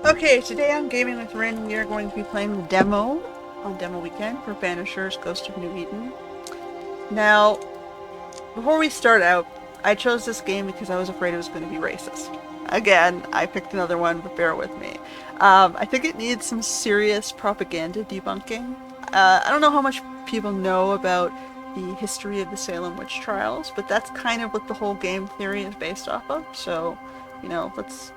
Okay, today on Gaming with Rin, we are going to be playing the demo on demo weekend for Banishers Ghost of New Eden. Now, before we start out, I chose this game because I was afraid it was going to be racist. Again, I picked another one, but bear with me. I think it needs some serious propaganda debunking. I don't know how much people know about the history of the Salem witch trials, but that's kind of what the whole game theory is based off of. So, let's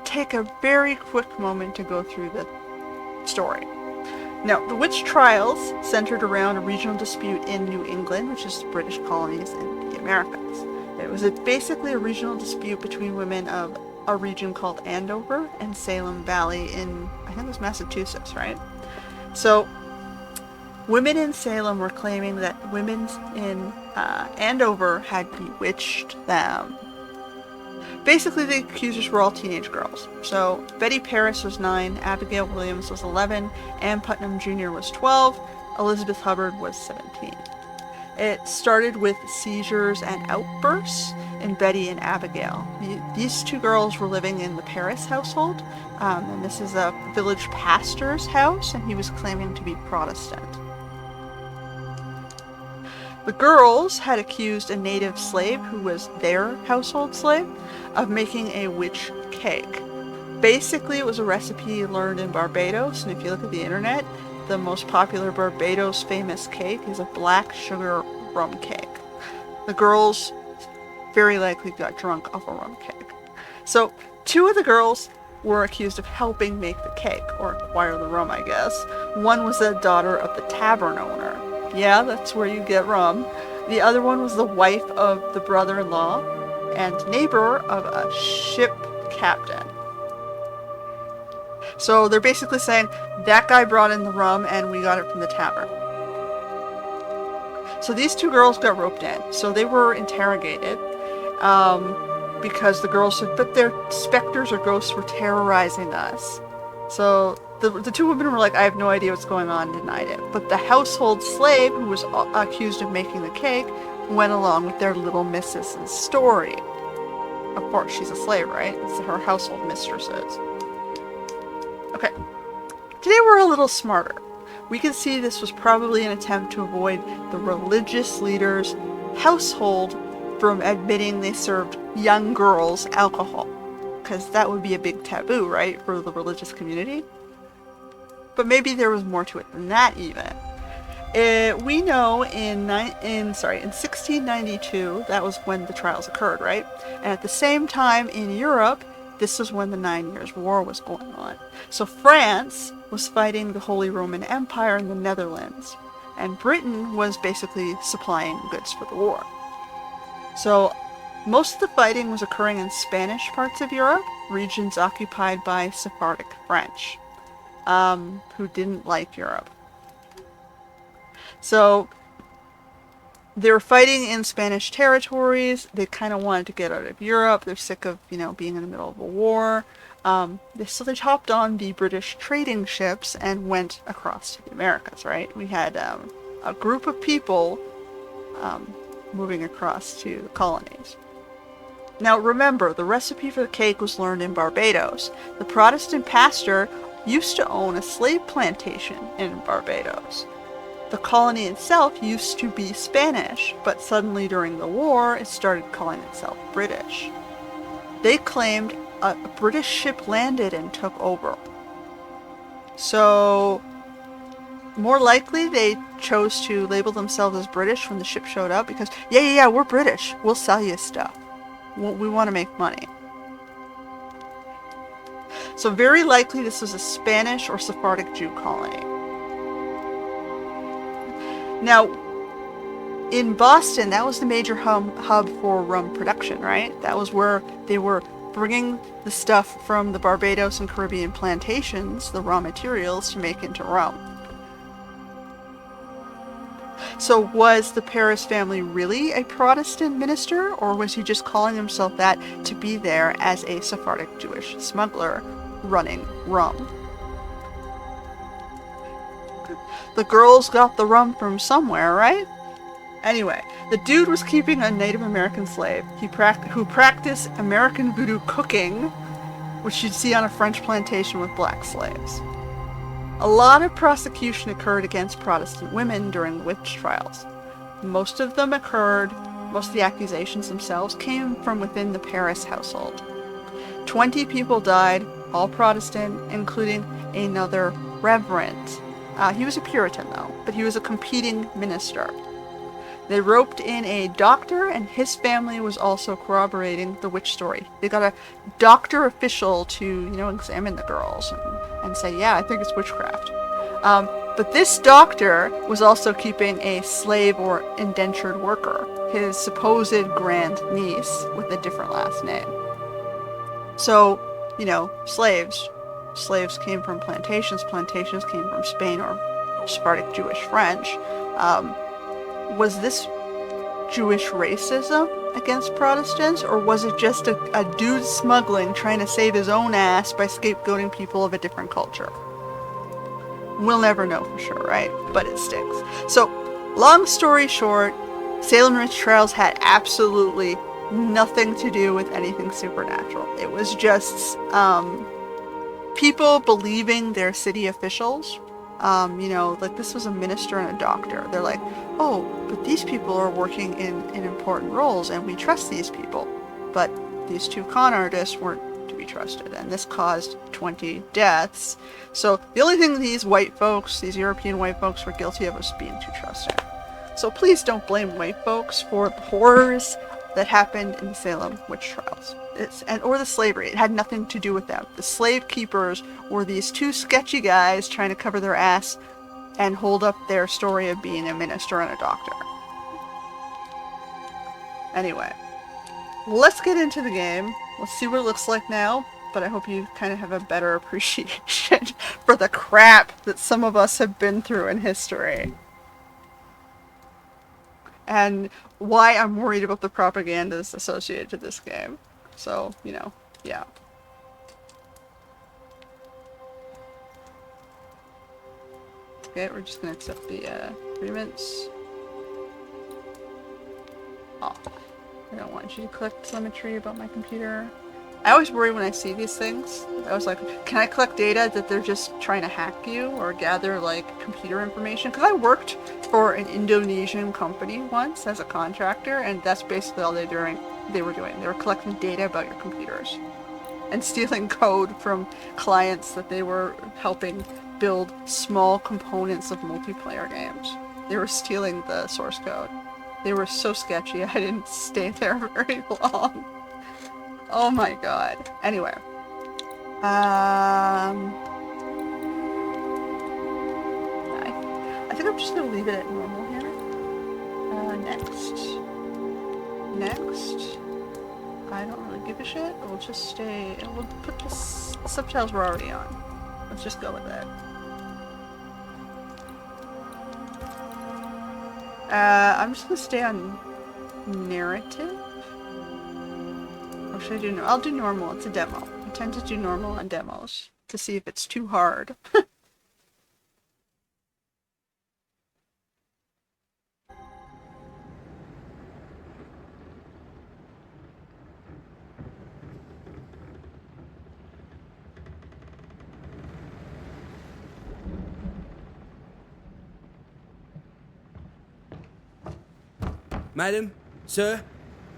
take a very quick moment to go through the story. Now, the witch trials centered around a regional dispute in New England, which is the British Colonies and the Americas. It was basically a regional dispute between women of a region called Andover and Salem Valley in, I think it was Massachusetts, right? So, women in Salem were claiming that women in Andover had bewitched them. Basically, the accusers were all teenage girls. So, Betty Paris was 9, Abigail Williams was 11, Ann Putnam Jr. was 12, Elizabeth Hubbard was 17. It started with seizures and outbursts in Betty and Abigail. These two girls were living in the Paris household, and this is a village pastor's house, and he was claiming to be Protestant. The girls had accused a native slave, who was their household slave, of making a witch cake. Basically, it was a recipe learned in Barbados, and if you look at the internet, the most popular Barbados famous cake is a black sugar rum cake. The girls very likely got drunk off a rum cake. So, two of the girls were accused of helping make the cake, or acquire the rum, I guess. One was a daughter of the tavern owner. Yeah, that's where you get rum. The other one was the wife of the brother-in-law and neighbor of a ship captain. So they're basically saying, that guy brought in the rum and we got it from the tavern. So these two girls got roped in. So they were interrogated because the girls said, but their specters or ghosts were terrorizing us. So the two women were like, I have no idea what's going on, denied it. But the household slave, who was accused of making the cake, went along with their little miss's story. Of course, she's a slave, right? It's her household mistresses. Okay. Today we're a little smarter. We can see this was probably an attempt to avoid the religious leader's household from admitting they served young girls alcohol. Because that would be a big taboo, right, for the religious community? But maybe there was more to it than that, even. We know in 1692, that was when the trials occurred, right? And at the same time in Europe, this was when the 9 Years' War was going on. So France was fighting the Holy Roman Empire in the Netherlands, and Britain was basically supplying goods for the war. So most of the fighting was occurring in Spanish parts of Europe, regions occupied by Sephardic French, who didn't like Europe. So they were fighting in Spanish territories. They kind of wanted to get out of Europe. They're sick of, being in the middle of a war. So they hopped on the British trading ships and went across to the Americas, right? We had a group of people moving across to the colonies. Now remember, the recipe for the cake was learned in Barbados. The Protestant pastor used to own a slave plantation in Barbados. The colony itself used to be Spanish, but suddenly during the war, it started calling itself British. They claimed a British ship landed and took over. So, more likely they chose to label themselves as British when the ship showed up because, yeah, we're British. We'll sell you stuff. We want to make money. So very likely this was a Spanish or Sephardic Jew colony. Now, in Boston, that was the major hub for rum production, right? That was where they were bringing the stuff from the Barbados and Caribbean plantations, the raw materials, to make into rum. So was the Paris family really a Protestant minister, or was he just calling himself that to be there as a Sephardic Jewish smuggler running rum? The girls got the rum from somewhere, right? Anyway, the dude was keeping a Native American slave who practiced American voodoo cooking which you'd see on a French plantation with black slaves. A lot of prosecution occurred against Protestant women during witch trials. Most of the accusations themselves came from within the Paris household. 20 people died, all Protestant, including another reverend. He was a Puritan, though, but he was a competing minister. They roped in a doctor, and his family was also corroborating the witch story. They got a doctor official to, examine the girls and say, yeah, I think it's witchcraft. But this doctor was also keeping a slave or indentured worker, his supposed grand niece, with a different last name. So, slaves. Slaves came from plantations. Plantations came from Spain or Sephardic Jewish French. Was this Jewish racism against Protestants, or was it just a dude smuggling trying to save his own ass by scapegoating people of a different culture? We'll never know for sure, right? But it sticks. So, long story short, Salem witch trials had absolutely nothing to do with anything supernatural. It was just people believing their city officials. This was a minister and a doctor. They're like, oh, but these people are working in important roles and we trust these people. But these two con artists weren't to be trusted, and this caused 20 deaths. So the only thing these European white folks were guilty of was being too trusting. So please don't blame white folks for the horrors that happened in the Salem witch trials. Or the slavery. It had nothing to do with them. The slave keepers were these two sketchy guys trying to cover their ass and hold up their story of being a minister and a doctor. Anyway, let's get into the game. Let's see what it looks like now, but I hope you kind of have a better appreciation for the crap that some of us have been through in history. And why I'm worried about the propagandas associated to this game. So, yeah. Okay, we're just gonna accept the agreements. Oh, I don't want you to collect telemetry about my computer. I always worry when I see these things. I was like, can I collect data that they're just trying to hack you or gather computer information? Because I worked for an Indonesian company once as a contractor, and that's basically all they were doing. They were collecting data about your computers and stealing code from clients that they were helping build small components of multiplayer games. They were stealing the source code. They were so sketchy, I didn't stay there very long. Oh my god. Anyway. I think I'm just gonna leave it at normal here. Next. I don't really give a shit. We'll just stay. We'll put the subtitles we're already on. Let's just go with that. I'm just gonna stay on narrative. Or should I do? I'll do normal. It's a demo. I tend to do normal on demos to see if it's too hard. Madam, sir,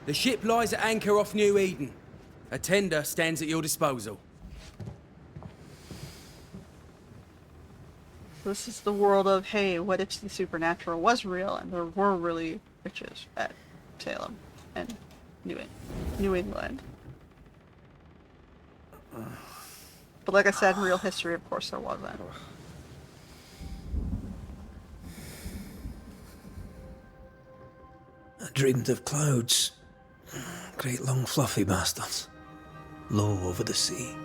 the ship lies at anchor off New Eden. A tender stands at your disposal. This is the world of, hey, what if the supernatural was real and there were really witches at Salem and New England. But like I said, in real history, of course, there wasn't. I dreamed of clouds. Great long fluffy bastards. Low over the sea.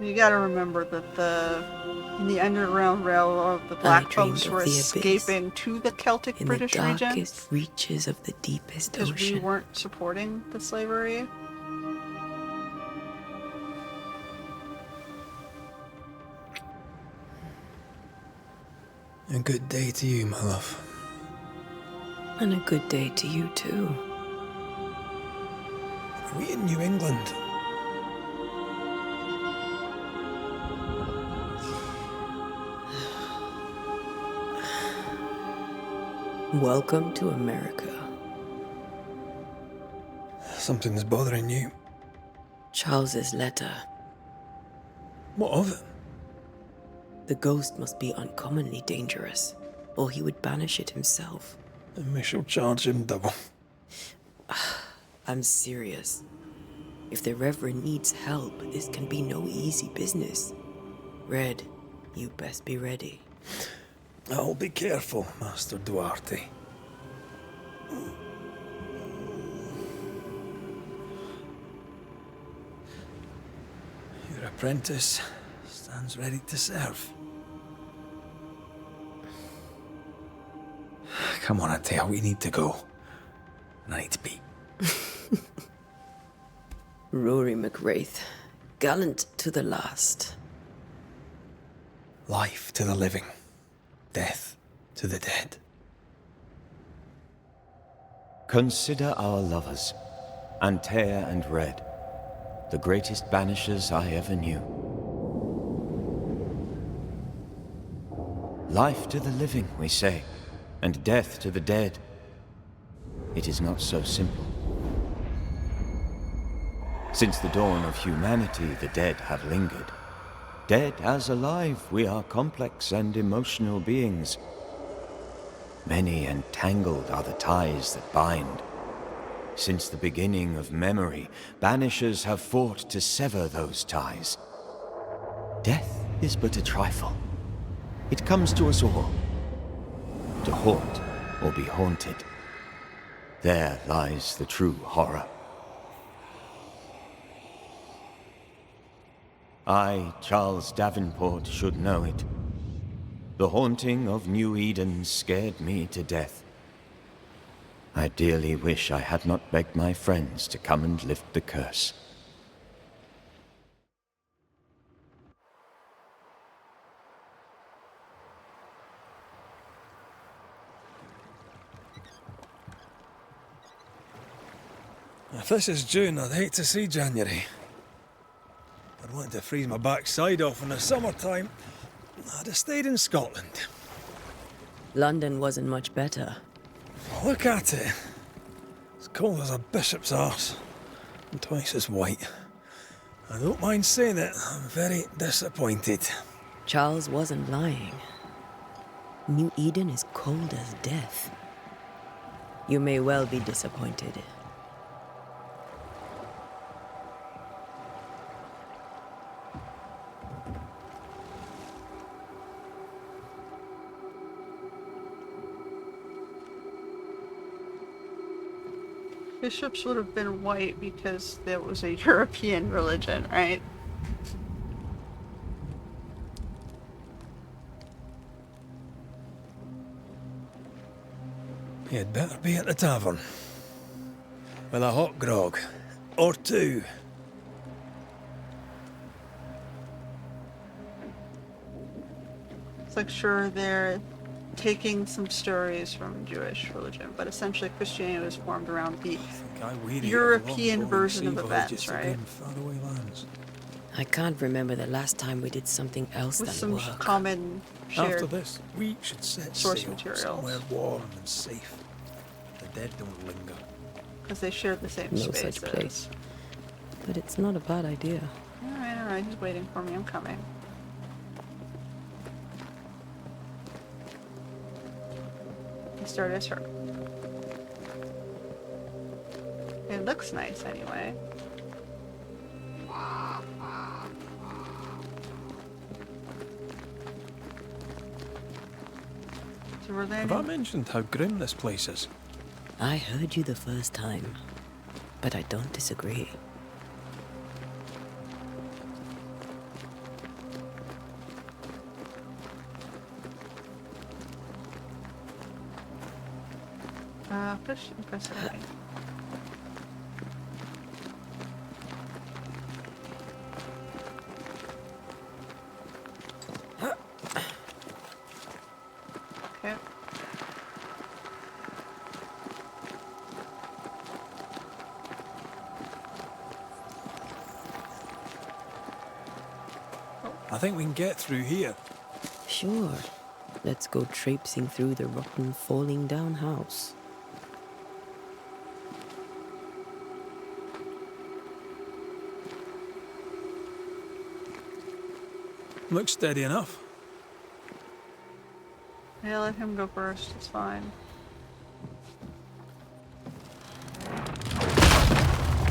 You gotta remember that in the Underground Railroad, the black folks were escaping to the Celtic British region. In the darkest reaches of the deepest ocean. Because we weren't supporting the slavery. A good day to you, my love. And a good day to you, too. Are we in New England? Welcome to America. Something's bothering you. Charles's letter. What of it? The ghost must be uncommonly dangerous, or he would banish it himself. And we shall charge him double. I'm serious. If the Reverend needs help, this can be no easy business. Red, you best be ready. I'll be careful, Master Duarte. Your apprentice stands ready to serve. Come on, Atea, we need to go. And I need to be. Rory McWraith, gallant to the last. Life to the living, death to the dead. Consider our lovers, Antea and Red, the greatest banishers I ever knew. Life to the living, we say, and death to the dead. It is not so simple. Since the dawn of humanity, the dead have lingered. Dead as alive, we are complex and emotional beings. Many and tangled are the ties that bind. Since the beginning of memory, banishers have fought to sever those ties. Death is but a trifle. It comes to us all. To haunt or be haunted. There lies the true horror. I, Charles Davenport, should know it. The haunting of New Eden scared me to death. I dearly wish I had not begged my friends to come and lift the curse. If this is June, I'd hate to see January. I'd want to freeze my backside off in the summertime. I'd have stayed in Scotland. London wasn't much better. Look at it. As cold as a bishop's arse. And twice as white. I don't mind saying it, I'm very disappointed. Charles wasn't lying. New Eden is cold as death. You may well be disappointed. Bishops would have been white because that was a European religion, right? You'd better be at the tavern. With a hot grog. Or two. It's like, sure, they're taking some stories from Jewish religion, but essentially Christianity was formed around the European version of events, right? I can't remember the last time we did something else With than some work. common After shared this, we should set source sail materials. somewhere warm and safe. The dead don't linger. because they shared the same No spaces. such place. But it's not a bad idea. Alright, he's waiting for me, I'm coming. He started as her. It looks nice anyway. So we're Have I landing. mentioned how grim this place is? I heard you the first time, but I don't disagree. Push and press it away. Okay. think we can get through here. Sure. Let's go traipsing through the rotten, falling down house. Looks steady enough. Yeah, let him go first. It's fine.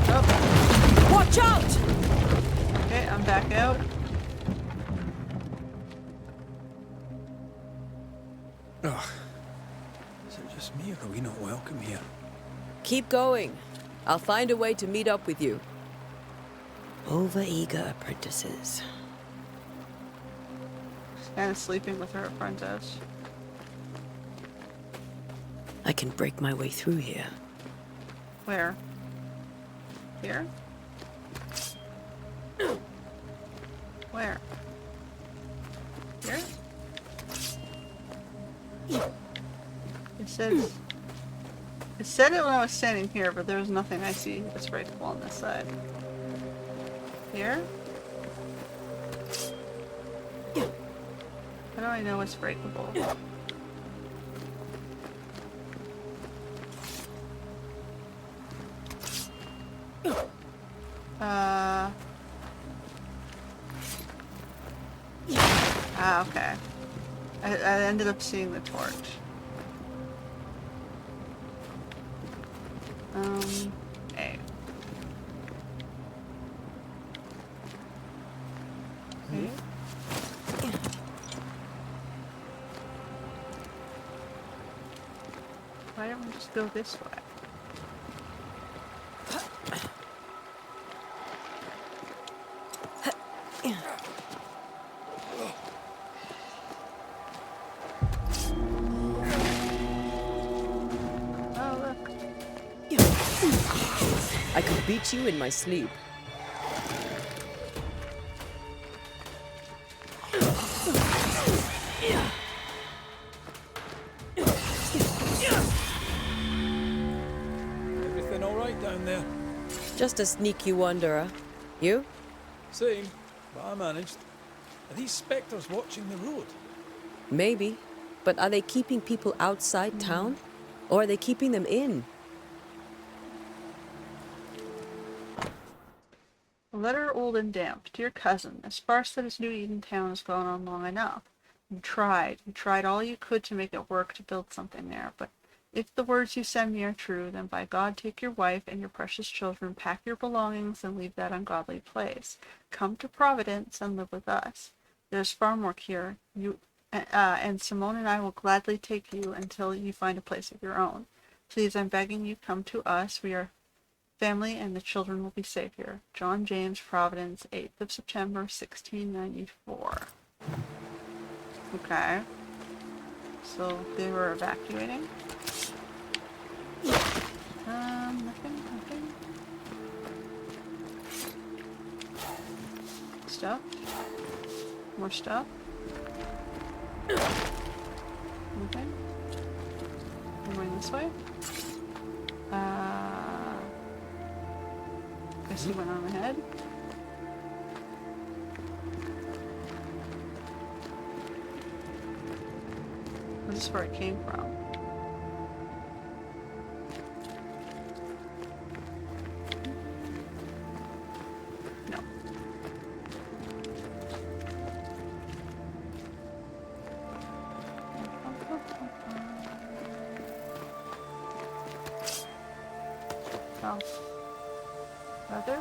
Oh. Watch out! Okay, I'm back out. Ugh. Is it just me, or are we not welcome here? Keep going. I'll find a way to meet up with you. Over-eager apprentices. She's kind of sleeping with her apprentice. I can break my way through here. Where? Here? Where? Here? It said it when I was standing here, but there was nothing I see that's breakable on this side. Here? How do I know it's breakable? Okay. I ended up seeing the torch. A. Okay. Why don't we just go this way? I could beat you in my sleep. Everything all right down there? Just a sneaky wanderer. You? Same, but I managed. Are these spectres watching the road? Maybe. But are they keeping people outside town? Or are they keeping them in? A letter old and damp. Dear cousin, as sparse that as New Eden town has gone on long enough. You tried all you could to make it work to build something there, but if the words you send me are true, then by God take your wife and your precious children, pack your belongings and leave that ungodly place. Come to Providence and live with us. There's farm work here. And Simone and I will gladly take you until you find a place of your own. Please, I'm begging you, come to us. We are family and the children will be safe here. John James, Providence, 8th of September, 1694. Okay. So they were evacuating. Nothing. Stuff. More stuff. Nothing. We're going this way. Guess he went on ahead. This is where it came from. No. Oh. Leather.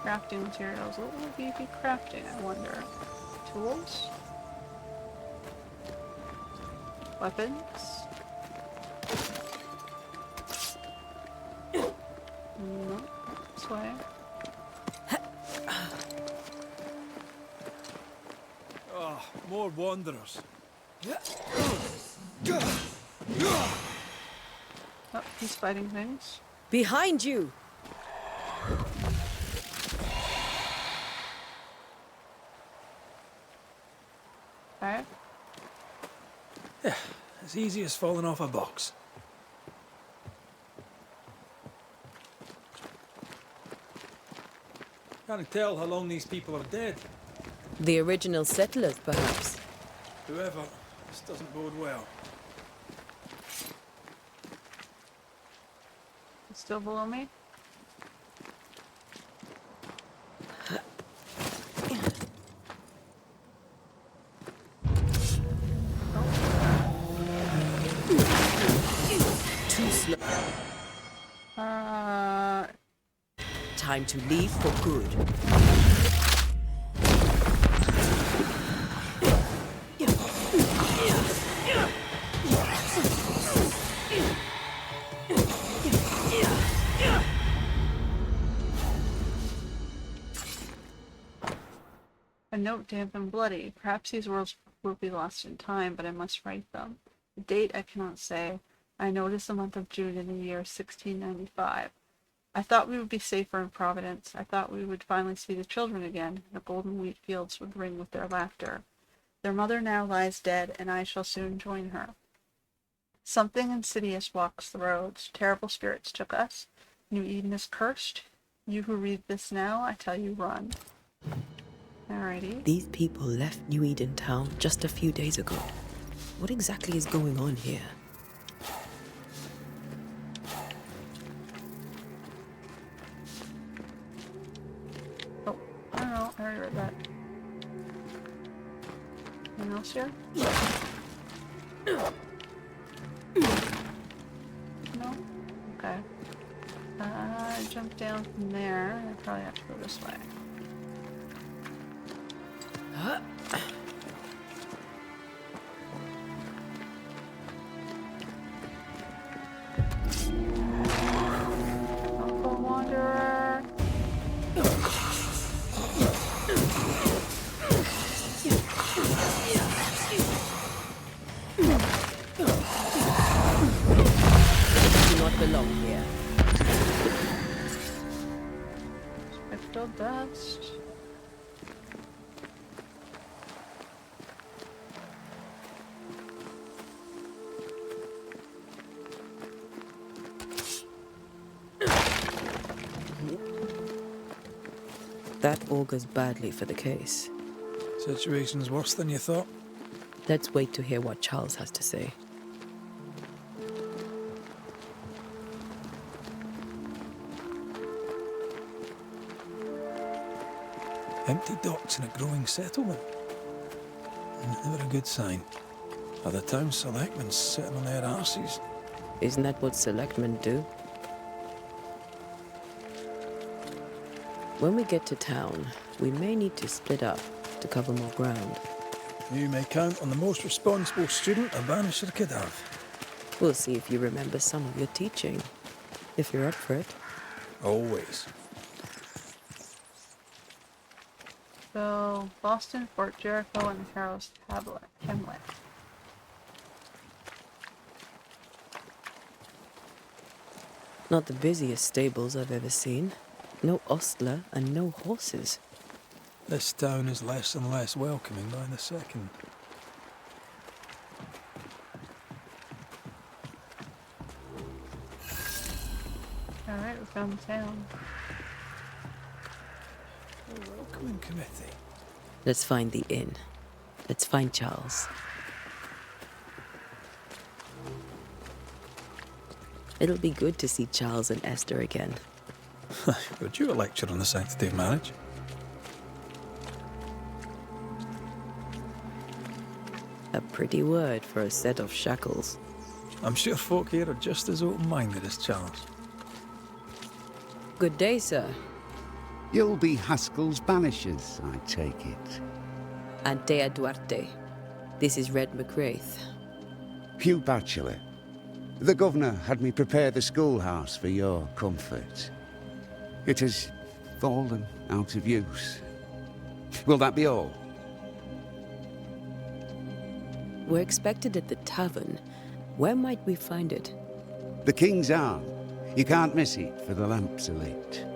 Crafting materials. What would we be crafting, I wonder? Tools? Weapons? No, this way. Oh, more wanderers. Oh, he's fighting things. Behind you! Okay. Yeah, as easy as falling off a box. Can't tell how long these people are dead. The original settlers, perhaps. Whoever, this doesn't bode well. It's still below me? Too slow. Uh, Time to leave for good. a note damp and bloody. Perhaps these words will be lost in time, but I must write them. The date I cannot say. I noticed the month of June in the year 1695. I thought we would be safer in Providence. I thought we would finally see the children again, and the golden wheat fields would ring with their laughter. Their mother now lies dead, and I shall soon join her. Something insidious walks the roads. Terrible spirits took us. New Eden is cursed. You who read this now, I tell you, run. Alrighty. These people left New Eden Town just a few days ago. What exactly is going on here? Oh, I don't know. I already read that. Anything else here? No? Okay. Jump down from there. I probably have to go this way. Uncle Wanderer. Do not belong here. Spectral dust. That augurs badly for the case. Situation's worse than you thought. Let's wait to hear what Charles has to say. Empty docks in a growing settlement. Never a good sign. Are the town selectmen sitting on their arses? Isn't that what selectmen do? When we get to town, we may need to split up to cover more ground. You may count on the most responsible student a Banisher could have. We'll see if you remember some of your teaching, if you're up for it. Always. So, Boston, Fort Jericho, and Harrow's Hamlet. Not the busiest stables I've ever seen. No ostler and no horses. This town is less and less welcoming by the second. Alright, we found the town. A welcoming committee. Let's find the inn. Let's find Charles. It'll be good to see Charles and Esther again. Would you a lecture on the sanctity of marriage? A pretty word for a set of shackles. I'm sure folk here are just as open-minded as Charles. Good day, sir. You'll be Haskell's Banishers, I take it. Antea Duarte. This is Red McWraith. Hugh Batchelor. The governor had me prepare the schoolhouse for your comfort. It has fallen out of use. Will that be all? We're expected at the tavern. Where might we find it? The King's Arm. You can't miss it, for the lamps are lit.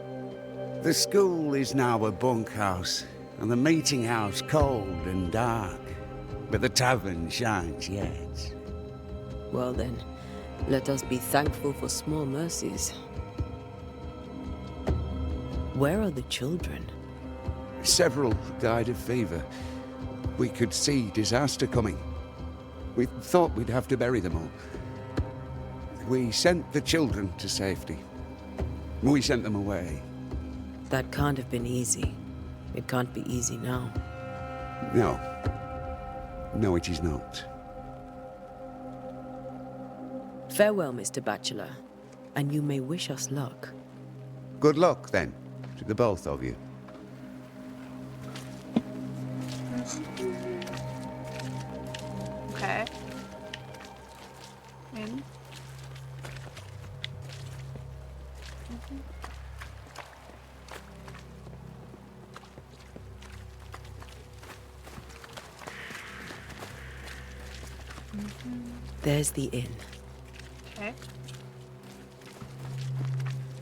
The school is now a bunkhouse, and the meeting house cold and dark. But the tavern shines yet. Well then, let us be thankful for small mercies. Where are the children? Several died of fever. We could see disaster coming. We thought we'd have to bury them all. We sent the children to safety. We sent them away. That can't have been easy. It can't be easy now. No. No, it is not. Farewell, Mr. Bachelor, and you may wish us luck. Good luck, then, to the both of you. Okay. In. There's the inn. Okay.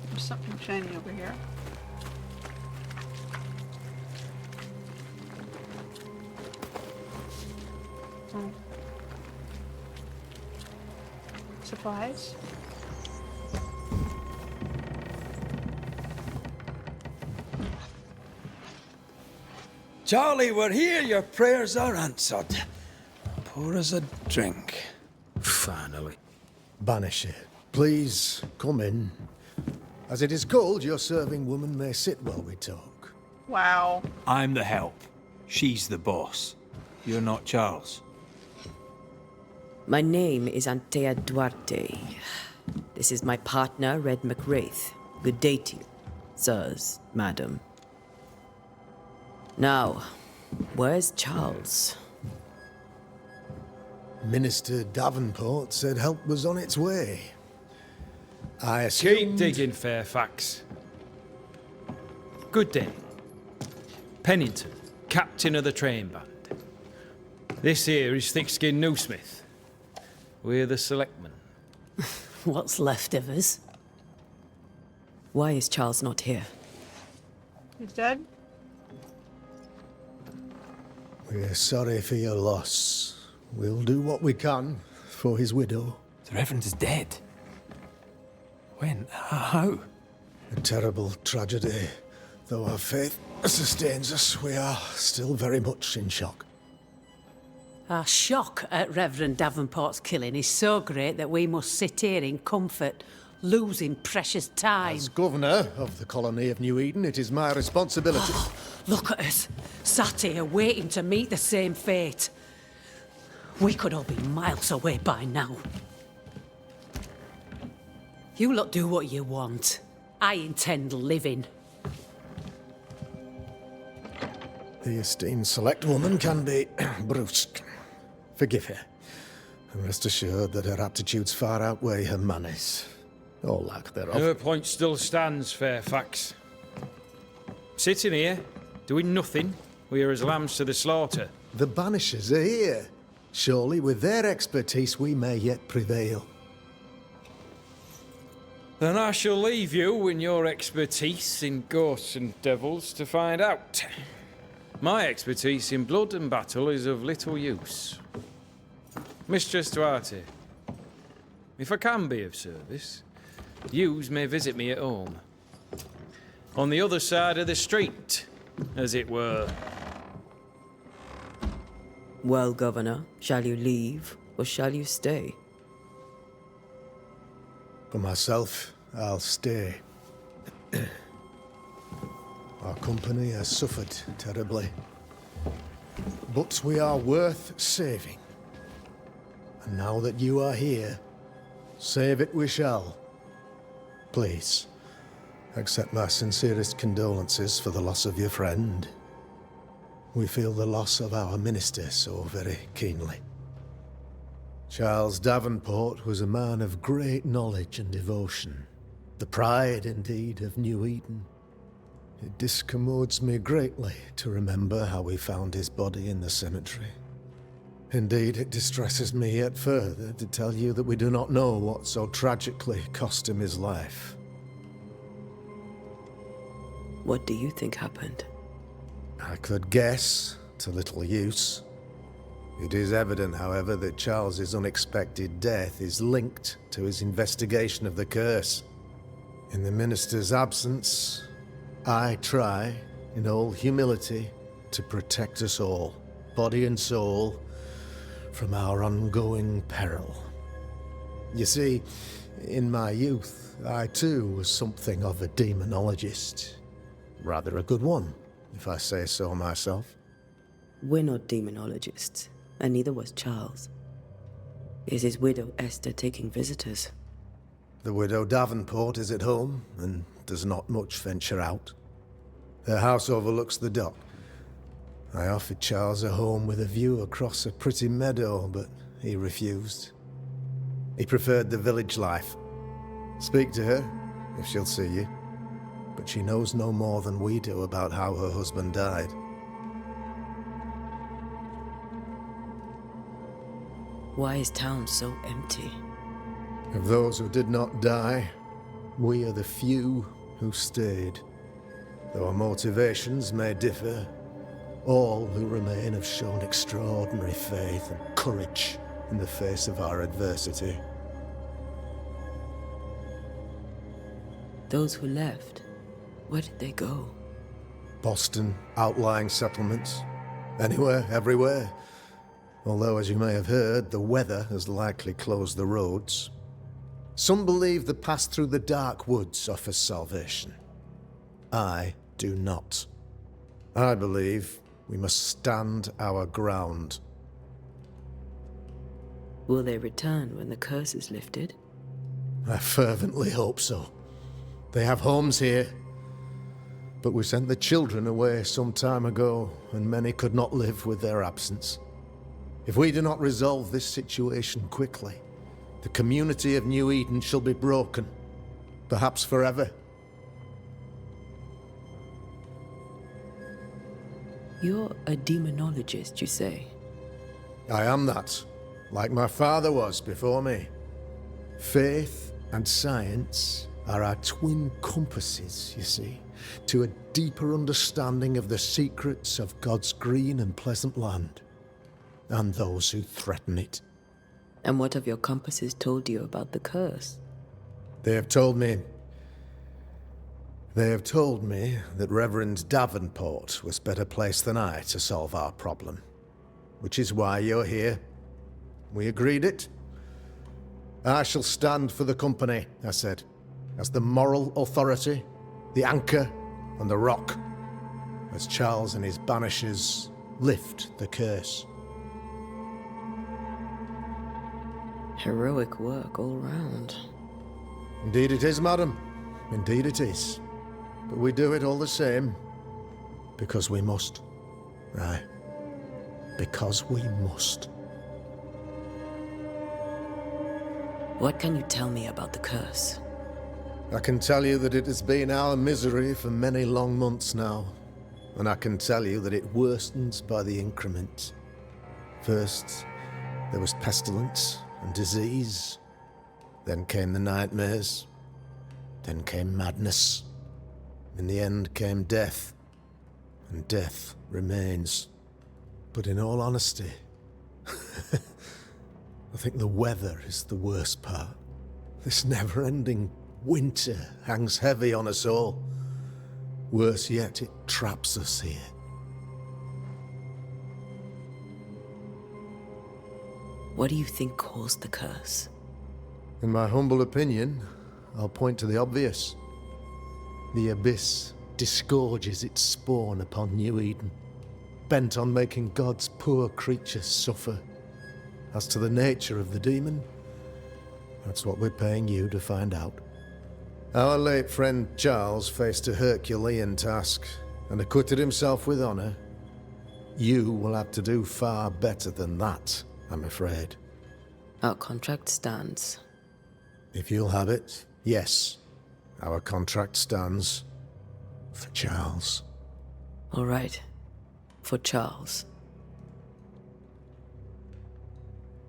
There's something shiny over here. Hmm. Supplies. Charlie, we're here. Your prayers are answered. Pour us a drink. Finally. Banisher, please come in. As it is cold, your serving woman may sit while we talk. Wow. I'm the help. She's the boss. You're not Charles. My name is Antea Duarte. This is my partner, Red McWraith. Good day to you, sirs, madam. Now, where's Charles? Minister Davenport said help was on its way. I assumed... Keep digging, Fairfax. Good day. Pennington, captain of the train band. This here is Thickskin Newsmith. We're the selectmen. What's left of us? Why is Charles not here? He's dead? We're sorry for your loss. We'll do what we can for his widow. The Reverend is dead. When? How? A terrible tragedy. Though our faith sustains us, we are still very much in shock. Our shock at Reverend Davenport's killing is so great that we must sit here in comfort, losing precious time. As governor of the colony of New Eden, it is my responsibility. Look at us, sat here waiting to meet the same fate. We could all be miles away by now. You lot do what you want. I intend living. The esteemed select woman can be brusque. Forgive her. And rest assured that her aptitudes far outweigh her manners. Or lack thereof. Her point still stands, Fairfax. Sitting here, doing nothing, we are as lambs to the slaughter. The Banishers are here. Surely with their expertise we may yet prevail. Then I shall leave you in your expertise in ghosts and devils to find out. My expertise in blood and battle is of little use. Mistress Duarte, if I can be of service, yous may visit me at home. On the other side of the street, as it were. Well, Governor, shall you leave or shall you stay? For myself, I'll stay. Our company has suffered terribly. But we are worth saving. And now that you are here, save it we shall. Please, accept my sincerest condolences for the loss of your friend. We feel the loss of our minister so very keenly. Charles Davenport was a man of great knowledge and devotion. The pride, indeed, of New Eden. It discommodes me greatly to remember how we found his body in the cemetery. Indeed, it distresses me yet further to tell you that we do not know what so tragically cost him his life. What do you think happened? I could guess, to little use. It is evident, however, that Charles's unexpected death is linked to his investigation of the curse. In the minister's absence, I try in all humility, to protect us all, body and soul, from our ongoing peril. You see, in my youth, I too was something of a demonologist. Rather a good one, if I say so myself. We're not demonologists, and neither was Charles. Is his widow Esther taking visitors? The widow Davenport is at home, and does not much venture out. Her house overlooks the dock. I offered Charles a home with a view across a pretty meadow, but he refused. He preferred the village life. Speak to her, if she'll see you. But she knows no more than we do about how her husband died. Why is town so empty? Of those who did not die, we are the few who stayed. Though our motivations may differ, all who remain have shown extraordinary faith and courage in the face of our adversity. Those who left, where did they go? Boston, outlying settlements. Anywhere, everywhere. Although, as you may have heard, the weather has likely closed the roads. Some believe the path through the dark woods offers salvation. I do not. I believe we must stand our ground. Will they return when the curse is lifted? I fervently hope so. They have homes here. But we sent the children away some time ago, and many could not live with their absence. If we do not resolve this situation quickly, the community of New Eden shall be broken, perhaps forever. You're a demonologist, you say? I am that, like my father was before me. Faith and science are our twin compasses, you see, to a deeper understanding of the secrets of God's green and pleasant land, and those who threaten it. And what have your compasses told you about the curse? They have told me that Reverend Davenport was better placed than I to solve our problem. Which is why you're here. We agreed it. I shall stand for the company, I said, as the moral authority, the anchor, and the rock, as Charles and his Banishers lift the curse. Heroic work all round. Indeed it is, madam. Indeed it is. But we do it all the same. Because we must. Aye. Because we must. What can you tell me about the curse? I can tell you that it has been our misery for many long months now. And I can tell you that it worsens by the increment. First, there was pestilence and disease. Then came the nightmares. Then came madness. In the end came death. And death remains. But in all honesty, I think the weather is the worst part. This never-ending winter hangs heavy on us all. Worse yet, it traps us here. What do you think caused the curse? In my humble opinion, I'll point to the obvious. The abyss disgorges its spawn upon New Eden, bent on making God's poor creatures suffer. As to the nature of the demon, that's what we're paying you to find out. Our late friend Charles faced a Herculean task and acquitted himself with honor. You will have to do far better than that, I'm afraid. Our contract stands. If you'll have it, yes. Our contract stands for Charles. All right. For Charles.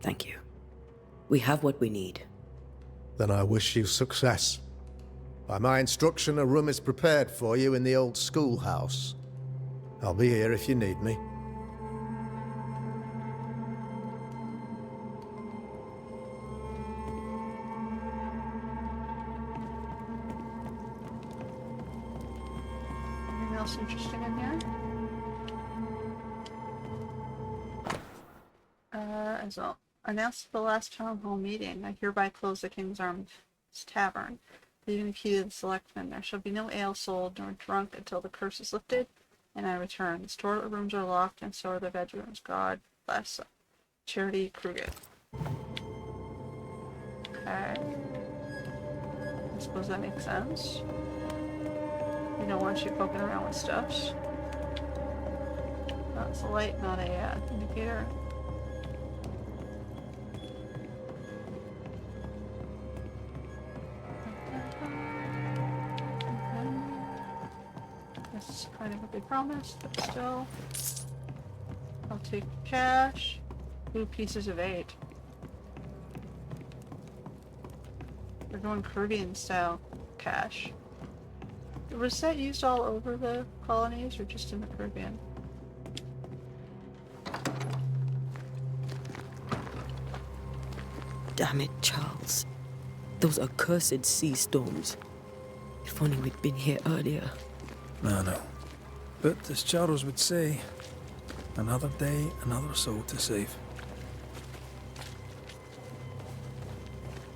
Thank you. We have what we need. Then I wish you success. By my instruction, a room is prepared for you in the old schoolhouse. I'll be here if you need me. else interesting in here? As well. Announced at the last town hall meeting, I hereby close the King's Arms Tavern, leaving the key to the selectmen. There shall be no ale sold nor drunk until the curse is lifted, and I return. The storerooms are locked, and so are the bedrooms. God bless. Charity Kruger. Okay. I suppose that makes sense. We don't want you poking around with stuffs. That's a light, not a indicator. This is kind of what they promised, but still. I'll take cash. 2 pieces of 8. We're going Caribbean style cash. Was that used all over the colonies or just in the Caribbean? Damn it, Charles. Those accursed sea storms. If only we'd been here earlier. I know. But as Charles would say, another day, another soul to save.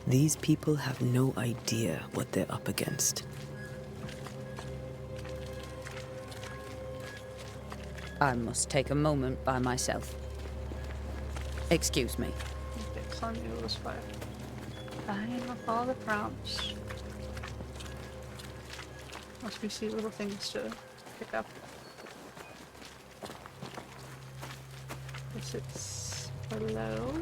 These people have no idea what they're up against. I must take a moment by myself. Excuse me. Fix on Mule's fire. I am with all the prompts. Must we see little things to pick up? Guess it's below.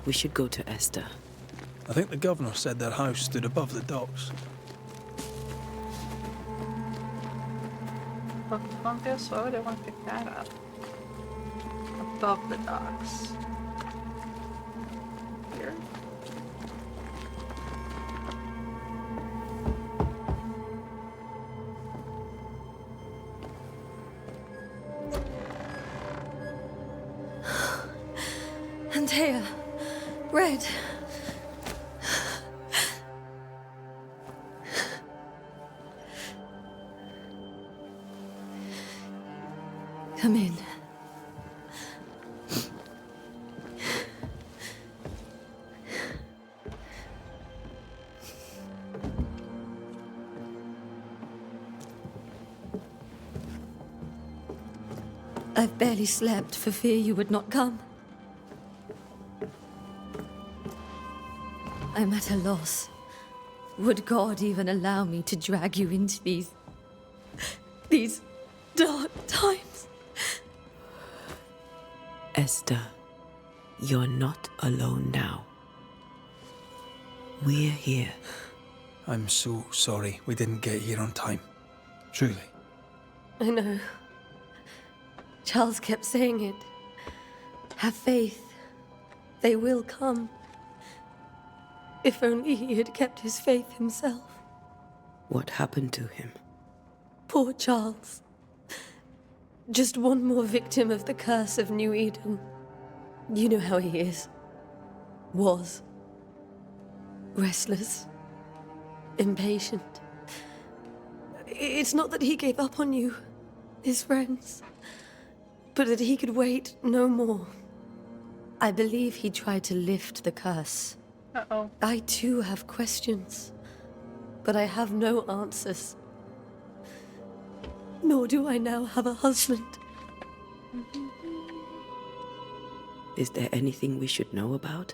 We should go to Esther. I think the governor said their house stood above the docks. Above the fungus? Why would I want to pick that up? Above the docks. Here? Antea. Red. Come in. I've barely slept for fear you would not come. I'm at a loss. Would God even allow me to drag you into these dark times? Esther, you're not alone now. We're here. I'm so sorry we didn't get here on time. Truly. I know. Charles kept saying it. Have faith. They will come. If only he had kept his faith himself. What happened to him? Poor Charles. Just one more victim of the curse of New Eden. You know how he is. Was. Restless. Impatient. It's not that he gave up on you, his friends, but that he could wait no more. I believe he tried to lift the curse. Uh-oh. I too have questions, but I have no answers. Nor do I now have a husband. Is there anything we should know about?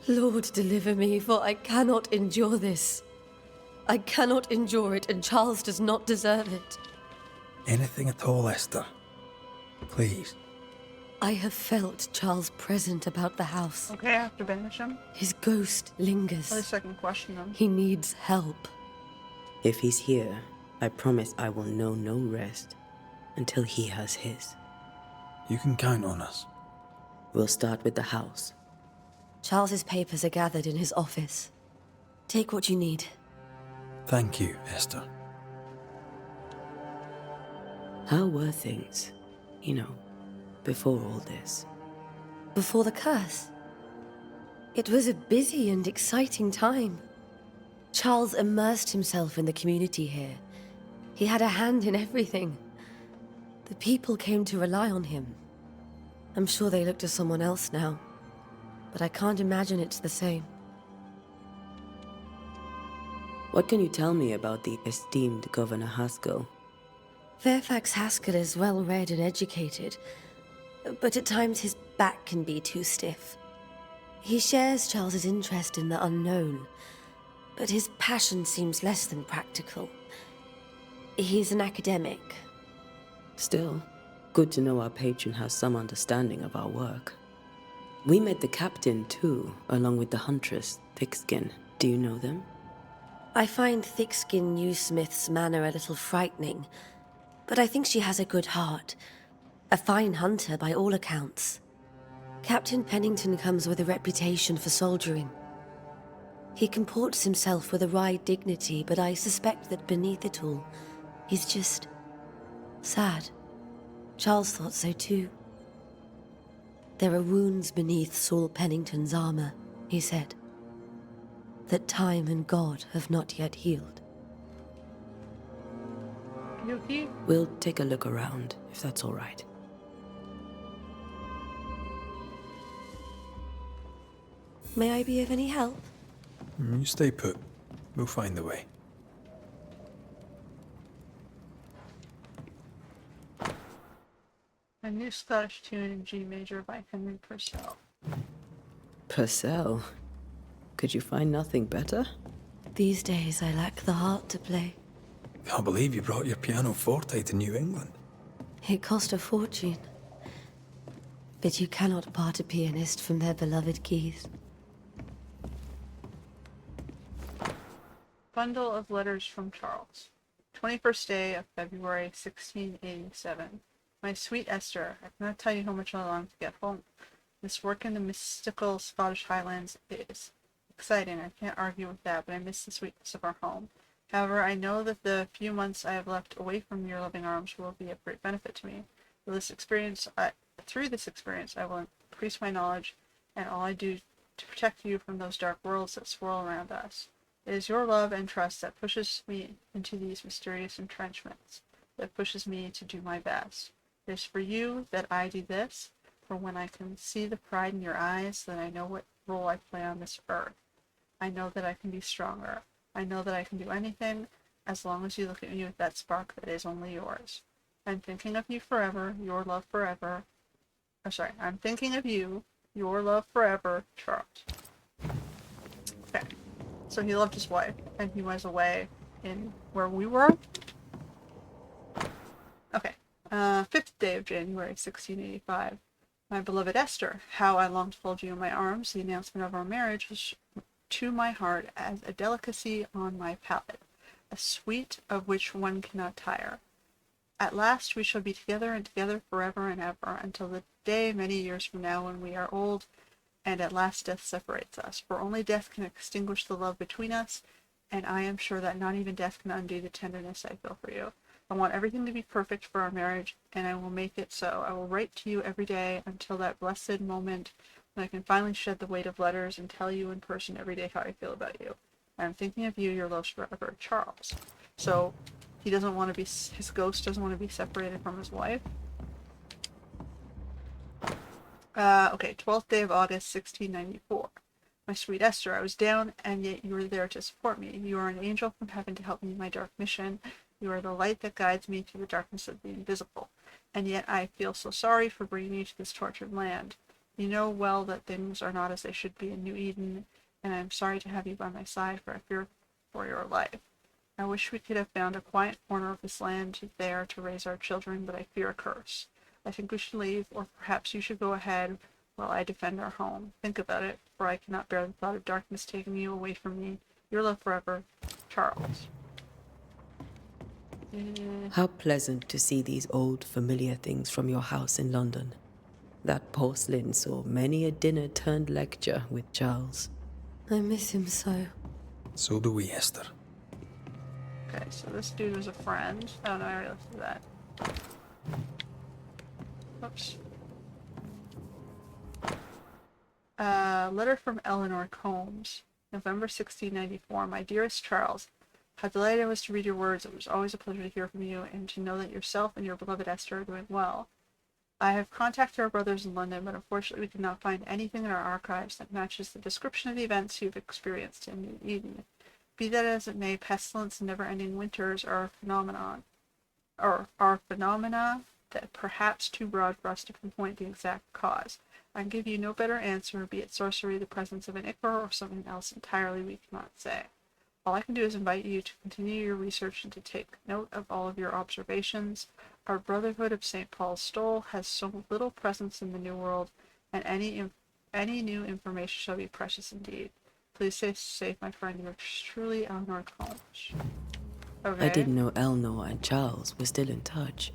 Lord, deliver me, for I cannot endure this. I cannot endure it, and Charles does not deserve it. Anything at all, Esther. Please. I have felt Charles present about the house. Okay, I have to banish him. His ghost lingers. At least I can question him. He needs help. If he's here, I promise I will know no rest until he has his. You can count on us. We'll start with the house. Charles's papers are gathered in his office. Take what you need. Thank you, Esther. How were things? You know, before all this? Before the curse. It was a busy and exciting time. Charles immersed himself in the community here. He had a hand in everything. The people came to rely on him. I'm sure they look to someone else now, but I can't imagine it's the same. What can you tell me about the esteemed Governor Haskell? Fairfax Haskell is well read and educated, but at times his back can be too stiff. He shares Charles's interest in the unknown, but his passion seems less than practical. He's an academic. Still, good to know our patron has some understanding of our work. We met the captain too, along with the huntress, Thickskin. Do you know them? I find Thickskin Newsmith's manner a little frightening, but I think she has a good heart. A fine hunter by all accounts. Captain Pennington comes with a reputation for soldiering. He comports himself with a wry dignity, but I suspect that beneath it all, he's just sad. Charles thought so too. There are wounds beneath Saul Pennington's armor, he said, that time and God have not yet healed. Yuki? We'll take a look around, if that's all right. May I be of any help? You stay put. We'll find the way. A New Scottish Tune in G major by Henry Purcell. Purcell? Could you find nothing better? These days I lack the heart to play. Can't believe you brought your pianoforte to New England. It cost a fortune. But you cannot part a pianist from their beloved keys. Bundle of letters from Charles. 21st day of February, 1687. My sweet Esther, I cannot tell you how much I long to get home. This work in the mystical Scottish Highlands is exciting. I can't argue with that, but I miss the sweetness of our home. However, I know that the few months I have left away from your loving arms will be of great benefit to me. Through this experience, I will increase my knowledge and all I do to protect you from those dark worlds that swirl around us. It is your love and trust that pushes me into these mysterious entrenchments, that pushes me to do my best. It is for you that I do this, for when I can see the pride in your eyes, then I know what role I play on this earth. I know that I can be stronger. I know that I can do anything, as long as you look at me with that spark that is only yours. I'm thinking of you forever, your love forever. I'm thinking of you, your love forever, Charles. Okay. So he loved his wife, and he was away in where we were. Okay. 5th day of January, 1685. My beloved Esther, how I long to fold you in my arms. The announcement of our marriage was to my heart as a delicacy on my palate, a sweet of which one cannot tire. At last we shall be together and together forever and ever, until the day many years from now when we are old, and at last death separates us. For only death can extinguish the love between us, and I am sure that not even death can undo the tenderness I feel for you. I want everything to be perfect for our marriage, and I will make it so. I will write to you every day until that blessed moment when I can finally shed the weight of letters and tell you in person every day how I feel about you. I am thinking of you, your love forever, Charles. So he doesn't want to be, his ghost doesn't want to be separated from his wife. Okay, 12th day of August, 1694. My sweet Esther, I was down, and yet you were there to support me. You are an angel from heaven to help me in my dark mission. You are the light that guides me through the darkness of the invisible. And yet I feel so sorry for bringing you to this tortured land. You know well that things are not as they should be in New Eden, and I am sorry to have you by my side, for I fear for your life. I wish we could have found a quiet corner of this land there to raise our children, but I fear a curse. I think we should leave, or perhaps you should go ahead while I defend our home. Think about it, for I cannot bear the thought of darkness taking you away from me. Your love forever, Charles. How pleasant to see these old familiar things from your house in London. That porcelain saw many a dinner-turned-lecture with Charles. I miss him so. So do we, Esther. Okay, so this dude was a friend. Oh no, I already looked at that. Oops. Letter from Eleanor Combs, November 1694. My dearest Charles, how delighted I was to read your words. It was always a pleasure to hear from you and to know that yourself and your beloved Esther are doing well. I have contacted our brothers in London, but unfortunately we could not find anything in our archives that matches the description of the events you've experienced in New Eden. Be that as it may, pestilence and never-ending winters are phenomena that perhaps too broad for us to pinpoint the exact cause. I can give you no better answer, be it sorcery, the presence of an ichor, or something else entirely we cannot say. All I can do is invite you to continue your research and to take note of all of your observations. Our Brotherhood of St. Paul's Stole has so little presence in the New World, and any new information shall be precious indeed. Please stay safe, my friend. Yours truly, Eleanor Combs. Okay. I didn't know Eleanor and Charles were still in touch.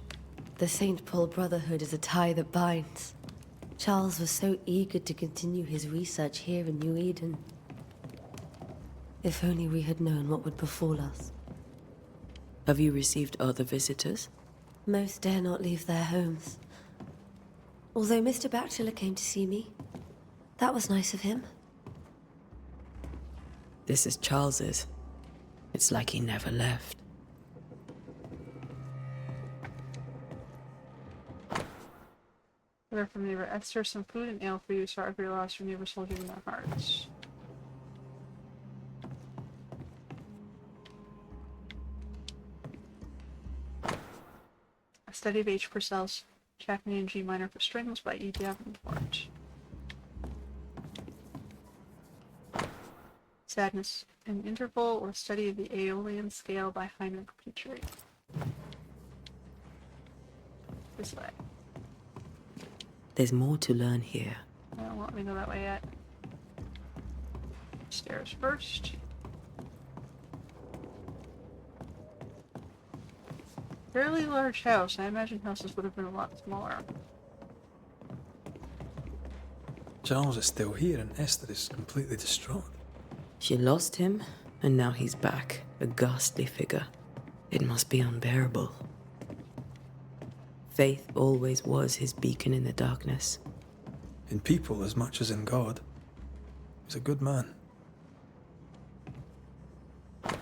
The St. Paul Brotherhood is a tie that binds. Charles was so eager to continue his research here in New Eden. If only we had known what would befall us. Have you received other visitors? Most dare not leave their homes. Although Mr. Bachelor came to see me. That was nice of him. This is Charles's. It's like he never left. Letter from neighbor Esther, some food and ale for you. Sorry for your loss. Your neighbors hold you in their hearts. A study of H. Purcell's Chaffney in G minor for strings by E. Davenport. Sadness, an interval or study of the Aeolian scale by Heinrich Petrie. This way. There's more to learn here. I don't want me to go that way yet. Stairs first. Fairly large house. I imagine houses would have been a lot smaller. Charles is still here and Esther is completely distraught. She lost him, and now he's back, a ghastly figure. It must be unbearable. Faith always was his beacon in the darkness. In people as much as in God. He's a good man. A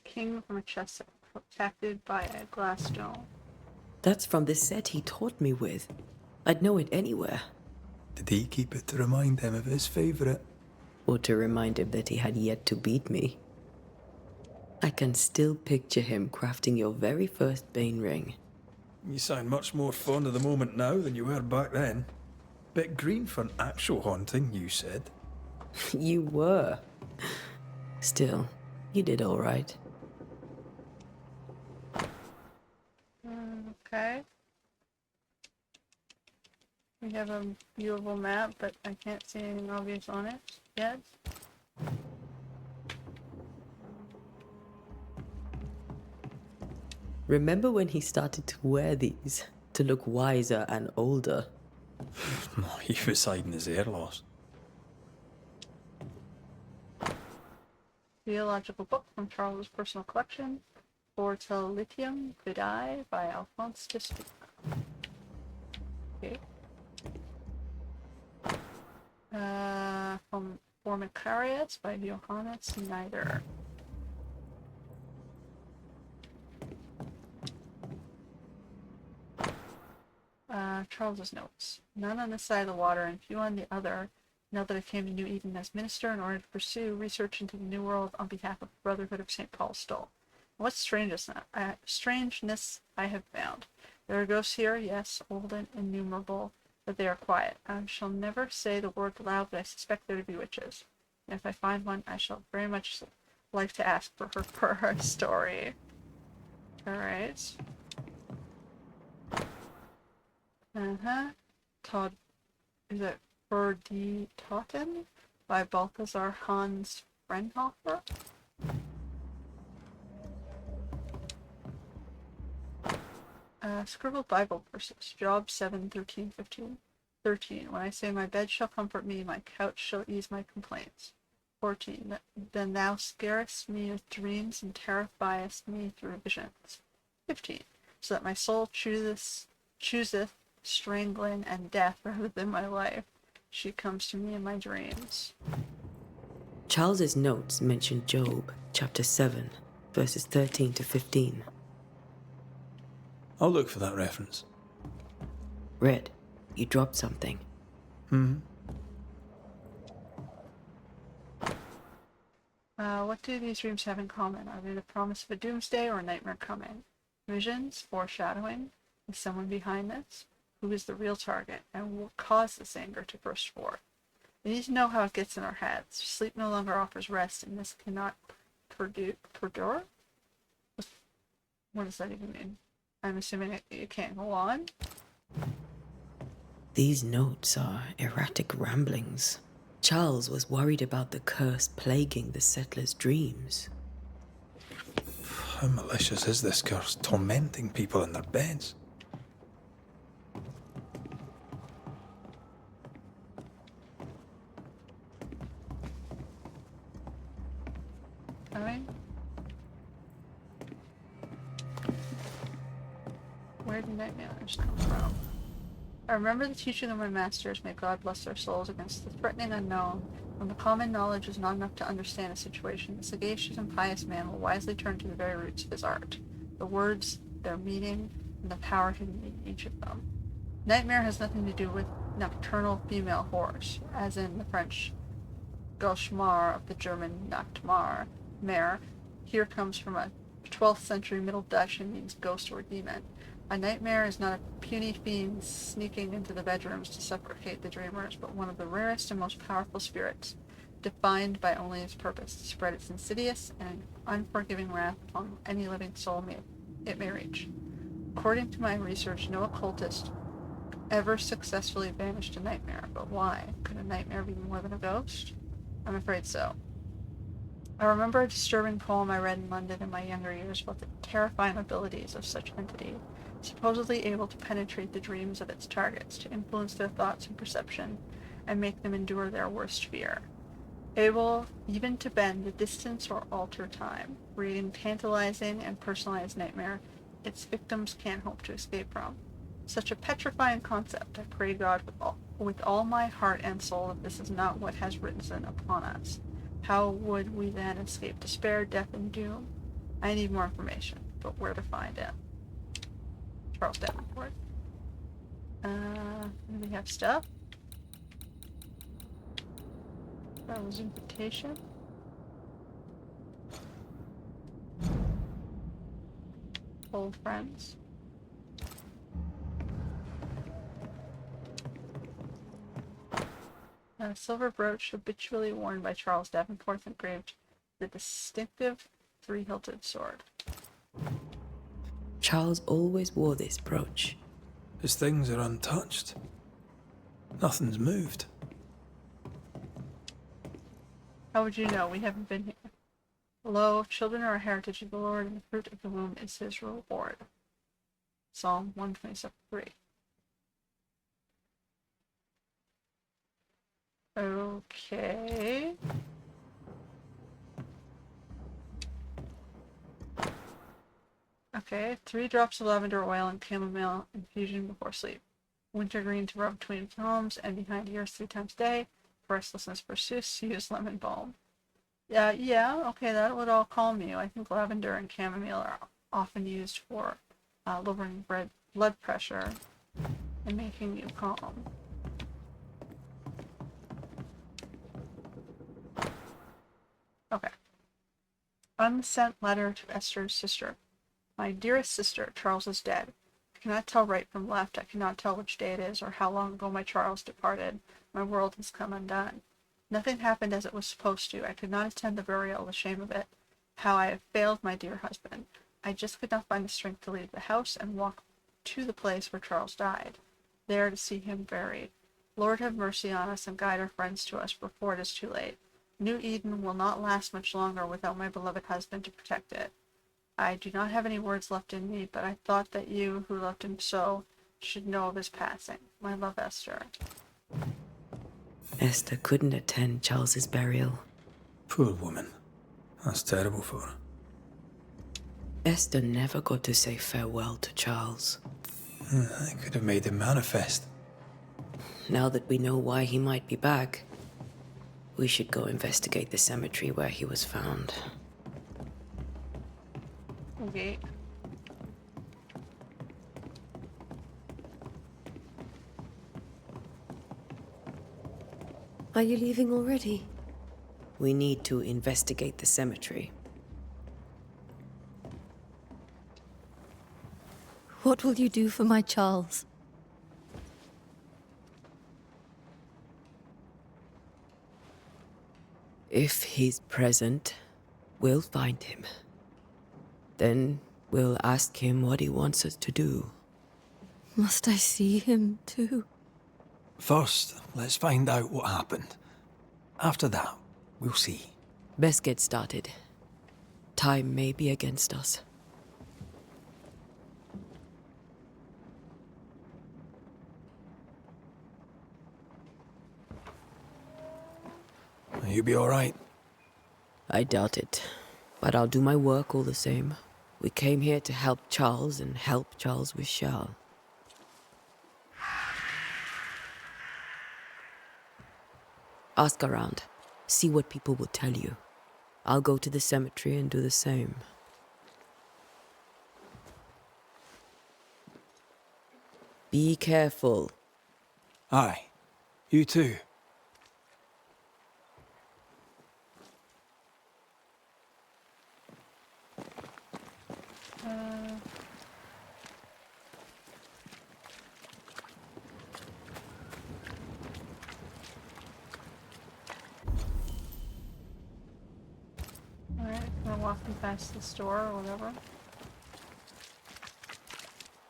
king from a chest protected by a glass dome. That's from the set he taught me with. I'd know it anywhere. Did he keep it to remind him of his favourite? Or to remind him that he had yet to beat me. I can still picture him crafting your very first Bane ring. You sound much more fond of the moment now than you were back then. Bit green for an actual haunting, you said. You were. Still, you did all right. Okay. We have a viewable map, but I can't see anything obvious on it yet. Remember when he started to wear these to look wiser and older? He was hiding his hair loss. Theological book from Charles's personal collection, For Till Lithium Vidae by Alphonse de Stuc. Okay. From For Macarius by Johannes Schneider. Charles's notes. None on this side of the water and few on the other know that I came to New Eden as minister in order to pursue research into the New World on behalf of the Brotherhood of St. Paul's Stole. What strangeness I have found. There are ghosts here, yes, old and innumerable, but they are quiet. I shall never say the word aloud, but I suspect there to be witches. And if I find one, I shall very much like to ask for her story. Alright. Todd, is it Verdi Totten by Balthasar Hans Frenhofer? Scribbled Bible verses, Job 7:13-15. 13. When I say my bed shall comfort me, my couch shall ease my complaints. 14. Then thou scarest me with dreams and terrifiest me through visions. 15. So that my soul chooseth strangling and death rather than my life. She comes to me in my dreams. Charles's notes mention Job, chapter 7, verses 13 to 15. I'll look for that reference. Red, you dropped something. What do these dreams have in common? Are they the promise of a doomsday or a nightmare coming? Visions, foreshadowing? Is someone behind this? Who is the real target, and what caused this anger to burst forth? We need to know how it gets in our heads. Sleep no longer offers rest, and this cannot perdure? What does that even mean? I'm assuming it can't go on? These notes are erratic ramblings. Charles was worried about the curse plaguing the settlers' dreams. How malicious is this curse, tormenting people in their beds? Alright. Where did nightmares come from? I remember the teaching of my masters, may God bless their souls, against the threatening unknown. When the common knowledge is not enough to understand a situation, the sagacious and pious man will wisely turn to the very roots of his art, the words, their meaning, and the power hidden in each of them. Nightmare has nothing to do with nocturnal female horse, as in the French cauchemar of the German Nachtmar, mare. Here comes from a 12th century Middle Dutch and means ghost or demon. A nightmare is not a puny fiend sneaking into the bedrooms to suffocate the dreamers, but one of the rarest and most powerful spirits, defined by only its purpose to spread its insidious and unforgiving wrath on any living soul it may reach. According to my research, no occultist ever successfully banished a nightmare, but why? Could a nightmare be more than a ghost? I'm afraid so. I remember a disturbing poem I read in London in my younger years about the terrifying abilities of such entity, supposedly able to penetrate the dreams of its targets, to influence their thoughts and perception, and make them endure their worst fear. Able even to bend the distance or alter time, creating tantalizing and personalized nightmare its victims can't hope to escape from. Such a petrifying concept, I pray God with all my heart and soul that this is not what has risen upon us. How would we then escape despair, death, and doom? I need more information, but where to find it? Charles Davenport. We have stuff. That was invitation. Old friends. A silver brooch habitually worn by Charles Davenport, engraved the distinctive three-hilted sword. Charles always wore this brooch. His things are untouched. Nothing's moved. How would you know? We haven't been here. Lo, children are a heritage of the Lord, and the fruit of the womb is his reward. Psalm 127:3. Okay. Okay, 3 drops of lavender oil and chamomile infusion before sleep. Wintergreen to rub between palms and behind ears 3 times a day. If restlessness persists, use lemon balm. Yeah, okay, that would all calm you. I think lavender and chamomile are often used for lowering blood pressure and making you calm. Okay. Unsent letter to Esther's sister. My dearest sister, Charles is dead. I cannot tell right from left. I cannot tell which day it is or how long ago my Charles departed. My world has come undone. Nothing happened as it was supposed to. I could not attend the burial, the shame of it. How I have failed my dear husband. I just could not find the strength to leave the house and walk to the place where Charles died, there to see him buried. Lord, have mercy on us and guide our friends to us before it is too late. New Eden will not last much longer without my beloved husband to protect it. I do not have any words left in me, but I thought that you, who loved him so, should know of his passing. My love, Esther. Esther couldn't attend Charles's burial. Poor woman. That's terrible for her. Esther never got to say farewell to Charles. I could have made him manifest. Now that we know why he might be back, we should go investigate the cemetery where he was found. Okay. Are you leaving already? We need to investigate the cemetery. What will you do for my Charles? If he's present, we'll find him. Then we'll ask him what he wants us to do. Must I see him too? First, let's find out what happened. After that, we'll see. Best get started. Time may be against us. You be all right? I doubt it, but I'll do my work all the same. We came here to help Charles, and help Charles we shall. Ask around. See what people will tell you. I'll go to the cemetery and do the same. Be careful. Aye. You too. Alright, we're walking past the store or whatever.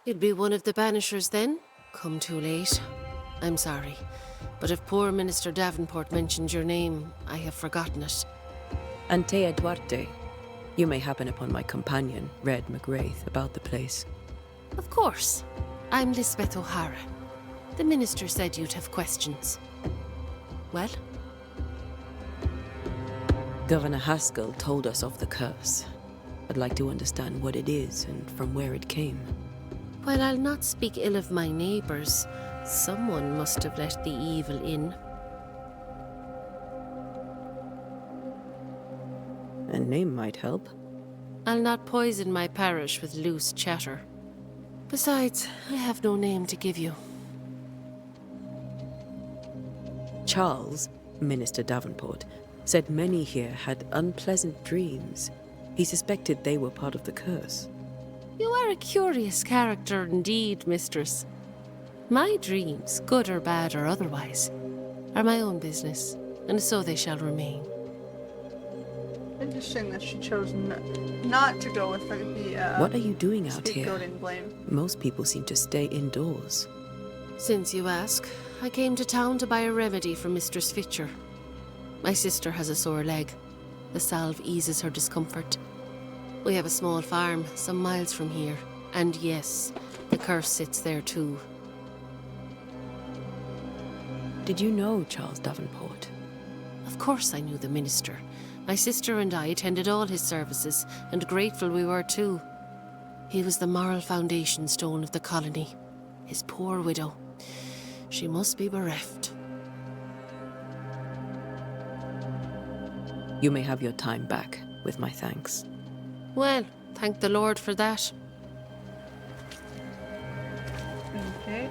You'd be one of the Banishers then? Come too late. I'm sorry, but if poor Minister Davenport mentioned your name, I have forgotten it. Antea Duarte. You may happen upon my companion, Red McGrath, about the place. Of course. I'm Lisbeth O'Hara. The minister said you'd have questions. Well? Governor Haskell told us of the curse. I'd like to understand what it is and from where it came. While I'll not speak ill of my neighbours, someone must have let the evil in. A name might help. I'll not poison my parish with loose chatter. Besides, I have no name to give you. Charles, Minister Davenport, said many here had unpleasant dreams. He suspected they were part of the curse. You are a curious character indeed, mistress. My dreams, good or bad or otherwise, are my own business, and so they shall remain. Interesting that she chose not to go with the What are you doing out here? scapegoating blame. Most people seem to stay indoors. Since you ask, I came to town to buy a remedy for Mistress Fitcher. My sister has a sore leg. The salve eases her discomfort. We have a small farm some miles from here, and yes, the curse sits there too. Did you know Charles Davenport? Of course I knew the minister. My sister and I attended all his services, and grateful we were too. He was the moral foundation stone of the colony. His poor widow. She must be bereft. You may have your time back, with my thanks. Well, thank the Lord for that. Okay.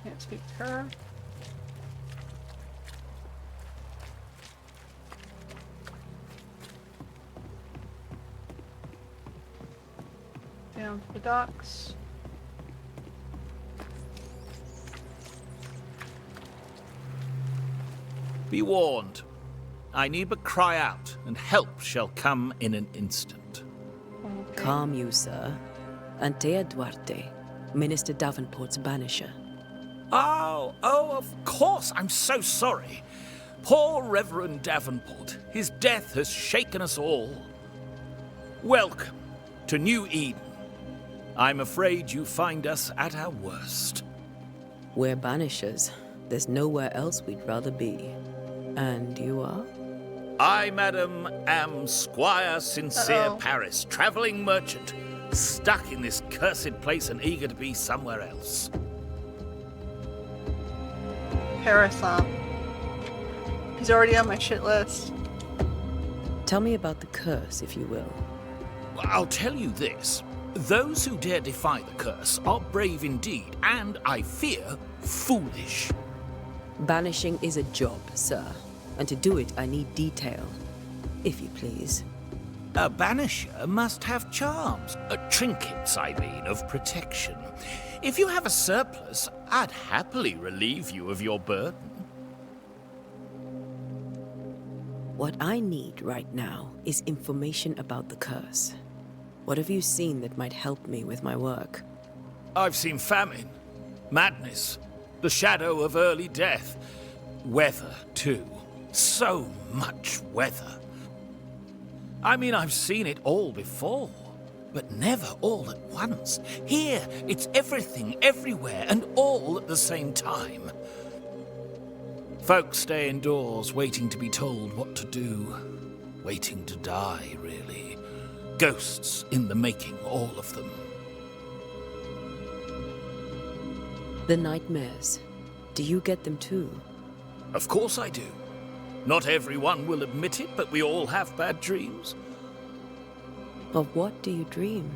Can't speak to her. Down to the docks. Be warned. I need but cry out, and help shall come in an instant. Okay. Calm you, sir. Antea Duarte, Minister Davenport's banisher. Oh, of course. I'm so sorry. Poor Reverend Davenport. His death has shaken us all. Welcome to New Eden. I'm afraid you find us at our worst. We're banishers. There's nowhere else we'd rather be. And you are? I, madam, am Squire Sincere Uh-oh. Paris, travelling merchant, stuck in this cursed place and eager to be somewhere else. Paris, huh? He's already on my shit list. Tell me about the curse, if you will. I'll tell you this. Those who dare defy the curse are brave indeed, and, I fear, foolish. Banishing is a job, sir. And to do it, I need detail. If you please. A banisher must have charms. Trinkets, I mean, of protection. If you have a surplus, I'd happily relieve you of your burden. What I need right now is information about the curse. What have you seen that might help me with my work? I've seen famine, madness, the shadow of early death, weather, too. So much weather. I mean, I've seen it all before, but never all at once. Here, it's everything, everywhere, and all at the same time. Folks stay indoors, waiting to be told what to do. Waiting to die, really. Ghosts in the making, all of them. The nightmares. Do you get them too? Of course I do. Not everyone will admit it, but we all have bad dreams. Of what do you dream?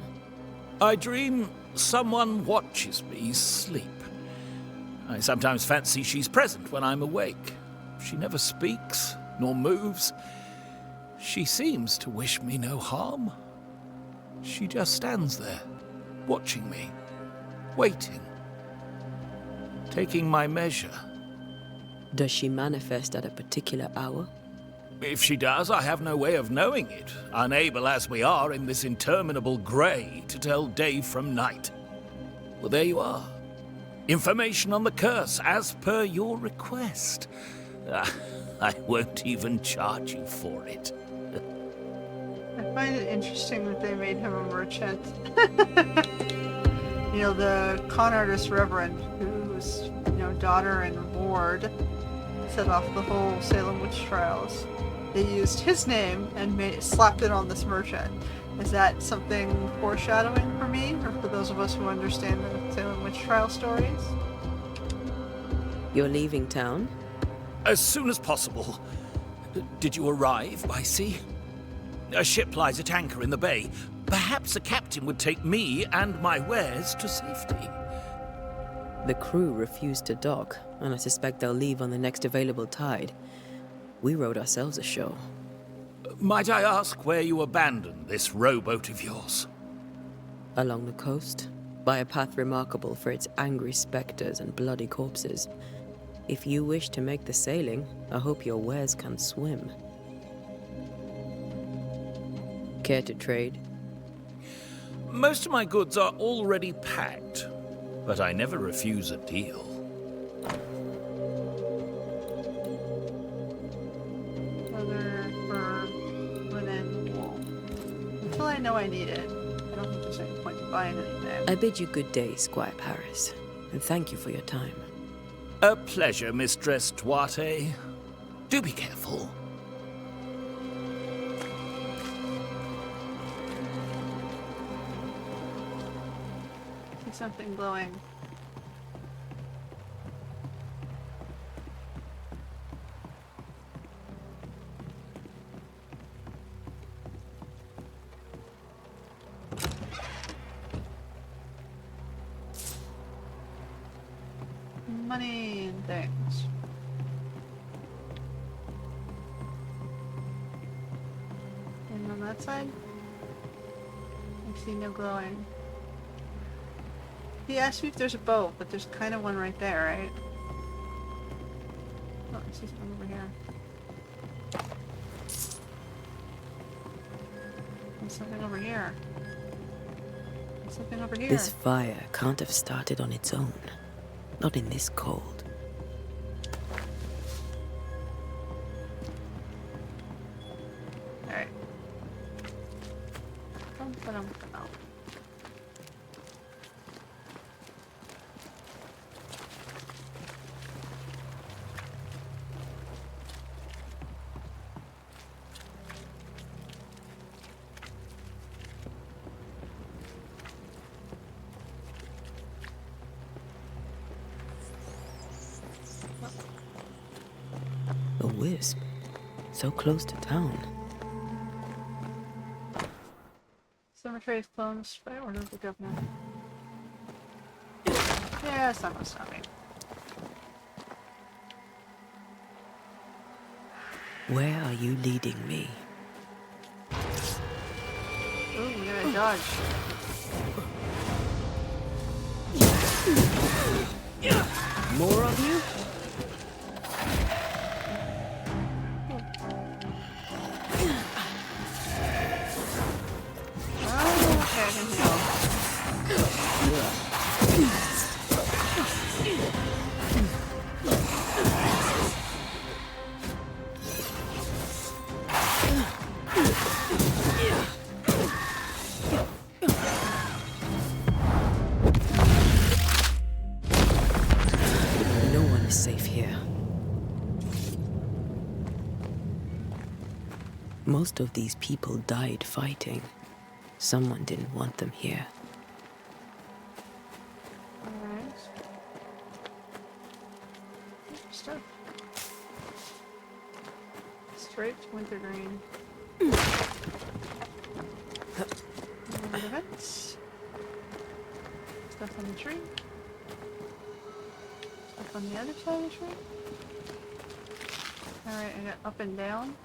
I dream someone watches me sleep. I sometimes fancy she's present when I'm awake. She never speaks, nor moves. She seems to wish me no harm. She just stands there, watching me, waiting, taking my measure. Does she manifest at a particular hour? If she does, I have no way of knowing it, unable as we are in this interminable grey to tell day from night. Well, there you are. Information on the curse, as per your request. I won't even charge you for it. I find it interesting that they made him a merchant. You know, the con artist Reverend, whose, daughter and ward set off the whole Salem witch trials. They used his name and slapped it on this merchant. Is that something foreshadowing for me, or for those of us who understand the Salem witch trial stories? You're leaving town? As soon as possible. Did you arrive by sea? A ship lies at anchor in the bay. Perhaps a captain would take me and my wares to safety. The crew refused to dock, and I suspect they'll leave on the next available tide. We wrote ourselves a show. Might I ask where you abandoned this rowboat of yours? Along the coast, by a path remarkable for its angry specters and bloody corpses. If you wish to make the sailing, I hope your wares can swim. Care to trade? Most of my goods are already packed, but I never refuse a deal. Leather, fur, linen, wool. Until I know I need it, I don't think there's any point in buying anything. I bid you good day, Squire Paris, and thank you for your time. A pleasure, Mistress Duarte. Do be careful. See something glowing. Money and things. And on that side? I see no glowing. He asked me if there's a boat, but there's kind of one right there, right? Oh, I see something over here. There's something over here. There's something over here. This fire can't have started on its own. Not in this cold. Alright. crisp. So close to town. Cemetery is closed by order of the governor. Yes, I'm sorry. Where are you leading me? Ooh, we gotta dodge. More of you? Oh, okay, I can heal. No one is safe here. Most of these people died fighting. Someone didn't want them here. Alright. Stuff. Striped wintergreen. Events. Stuff on the tree. Stuff on the other side of the tree. Alright, I got up and down.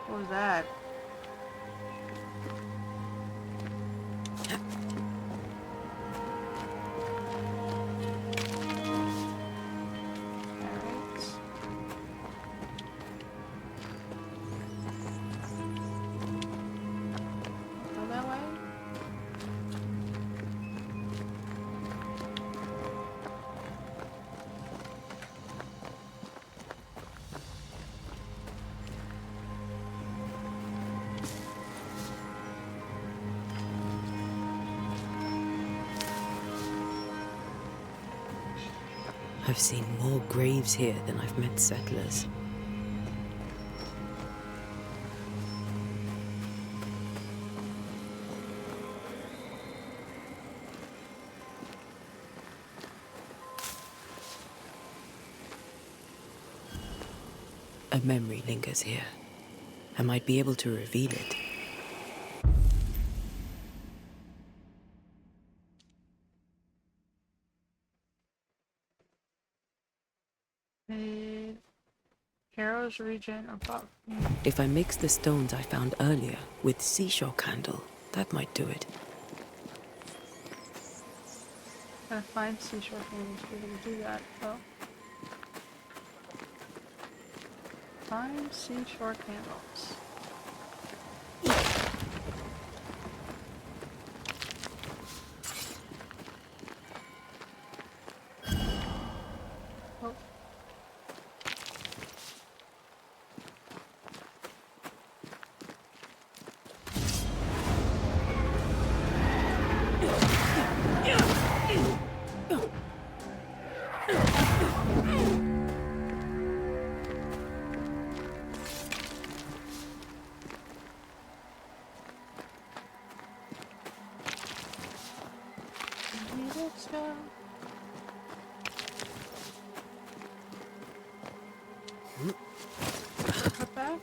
What was that? I've seen more graves here than I've met settlers. A memory lingers here. I might be able to reveal it. Heroes region or pop. If I mix the stones I found earlier with seashore candle, that might do it. Gotta find seashore candles to be able to do that. Oh. Find seashore candles. Oh. Let's go. Cut back.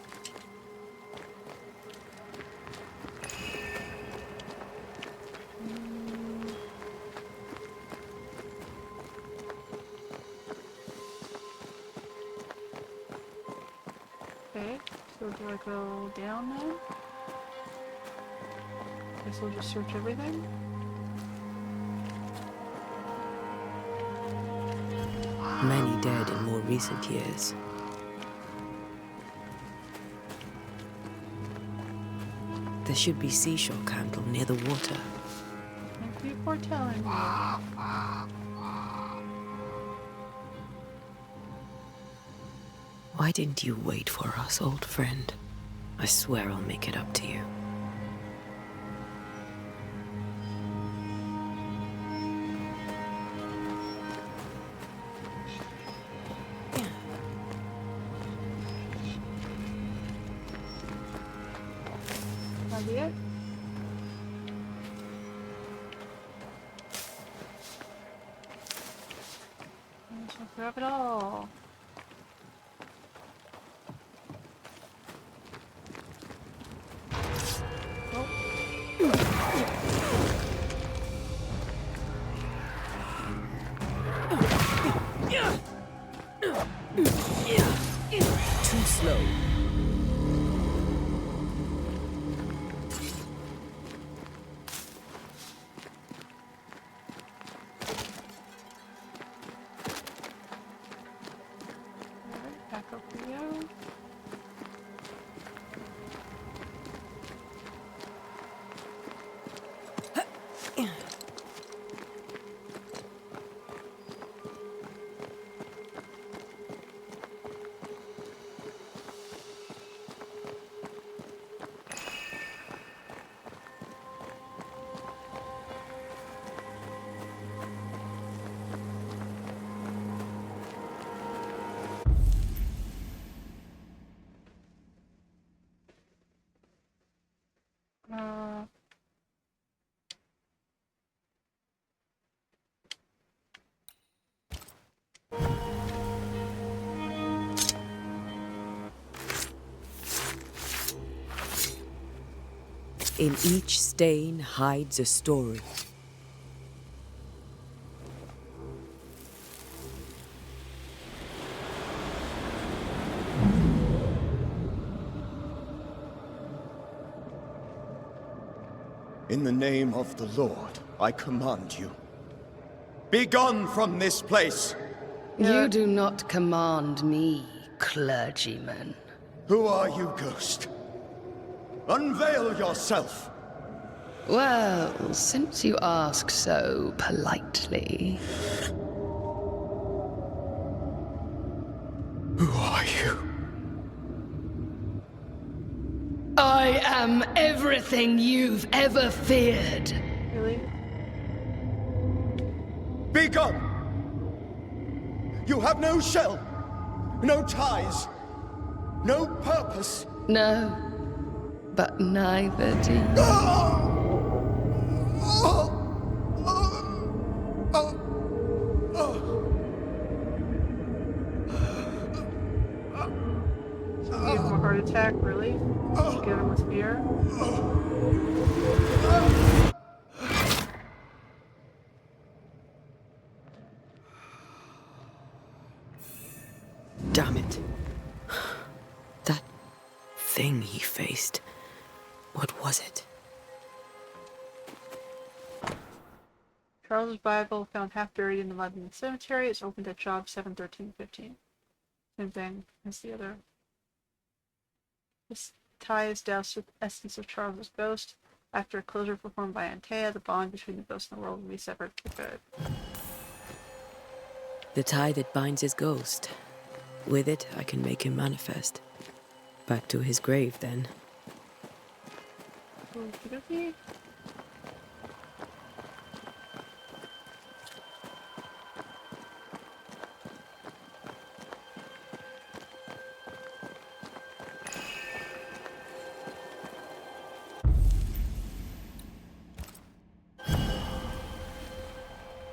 Okay, so do I go down now? Guess we'll just search everything. Many dead in more recent years. There should be seashore candle near the water. Thank you for telling me. Why didn't you wait for us, old friend? I swear I'll make it up to you. That'll be it. Let's grab it all. In each stain hides a story. In the name of the Lord, I command you. Be gone from this place! You do not command me, clergyman. Who are you, ghost? Unveil yourself! Well, since you ask so politely... Who are you? I am everything you've ever feared. Really? Be gone! You have no shell, no ties, no purpose. No, but neither do you. Give him a heart attack, really? Get him with fear? Damn it. That thing he faced. What was it? Charles's Bible, found half buried in the London cemetery, is opened at job 7/13/15. Same thing as the other. This tie is doused with the essence of Charles's ghost. After a closure performed by Antea, the bond between the ghost and the world will be severed for good. The tie that binds his ghost. With it, I can make him manifest. Back to his grave, then. Okey-dokey.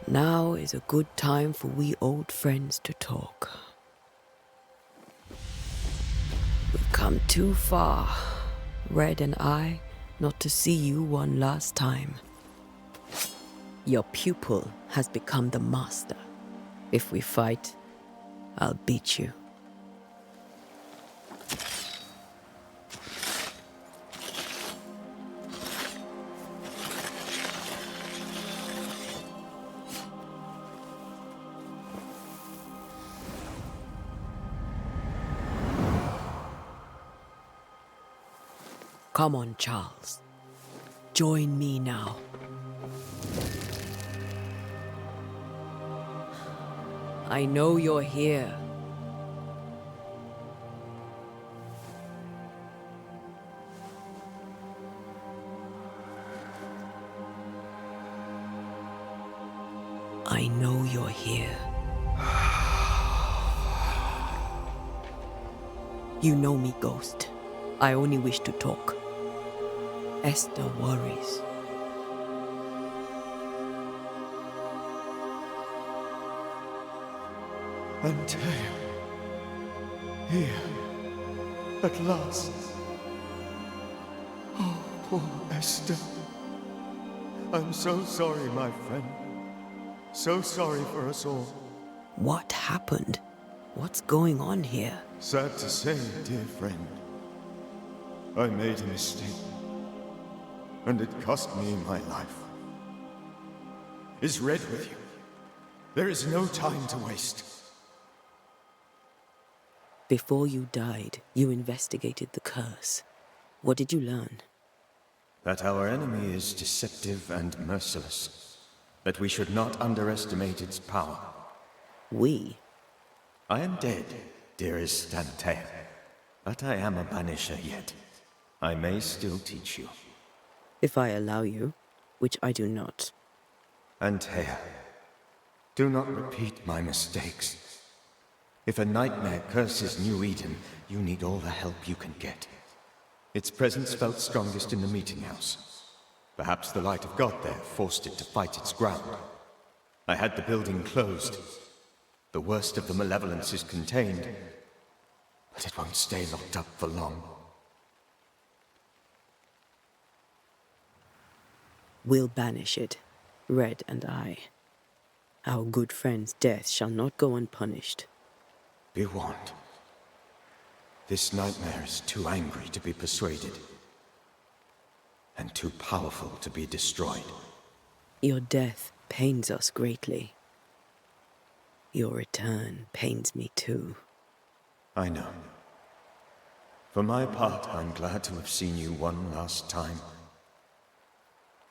Now is a good time for we old friends to talk. We've come too far, Red and I, not to see you one last time. Your pupil has become the master. If we fight, I'll beat you. Come on, Charles. Join me now. I know you're here. I know you're here. You know me, Ghost. I only wish to talk. Esther worries. Antea. Here. At last. Oh, poor Esther. I'm so sorry, my friend. So sorry for us all. What happened? What's going on here? Sad to say, dear friend. I made a mistake. And it cost me my life. Is Red with you? There is no time to waste. Before you died, you investigated the curse. What did you learn? That our enemy is deceptive and merciless. That we should not underestimate its power. We? I am dead, dearest Antea. But I am a Banisher yet. I may still teach you. If I allow you, which I do not. Antea, do not repeat my mistakes. If a nightmare curses New Eden, you need all the help you can get. Its presence felt strongest in the meeting house. Perhaps the light of God there forced it to fight its ground. I had the building closed. The worst of the malevolence is contained, but it won't stay locked up for long. We'll banish it, Red and I. Our good friend's death shall not go unpunished. Be warned. This nightmare is too angry to be persuaded, and too powerful to be destroyed. Your death pains us greatly. Your return pains me too. I know. For my part, I'm glad to have seen you one last time.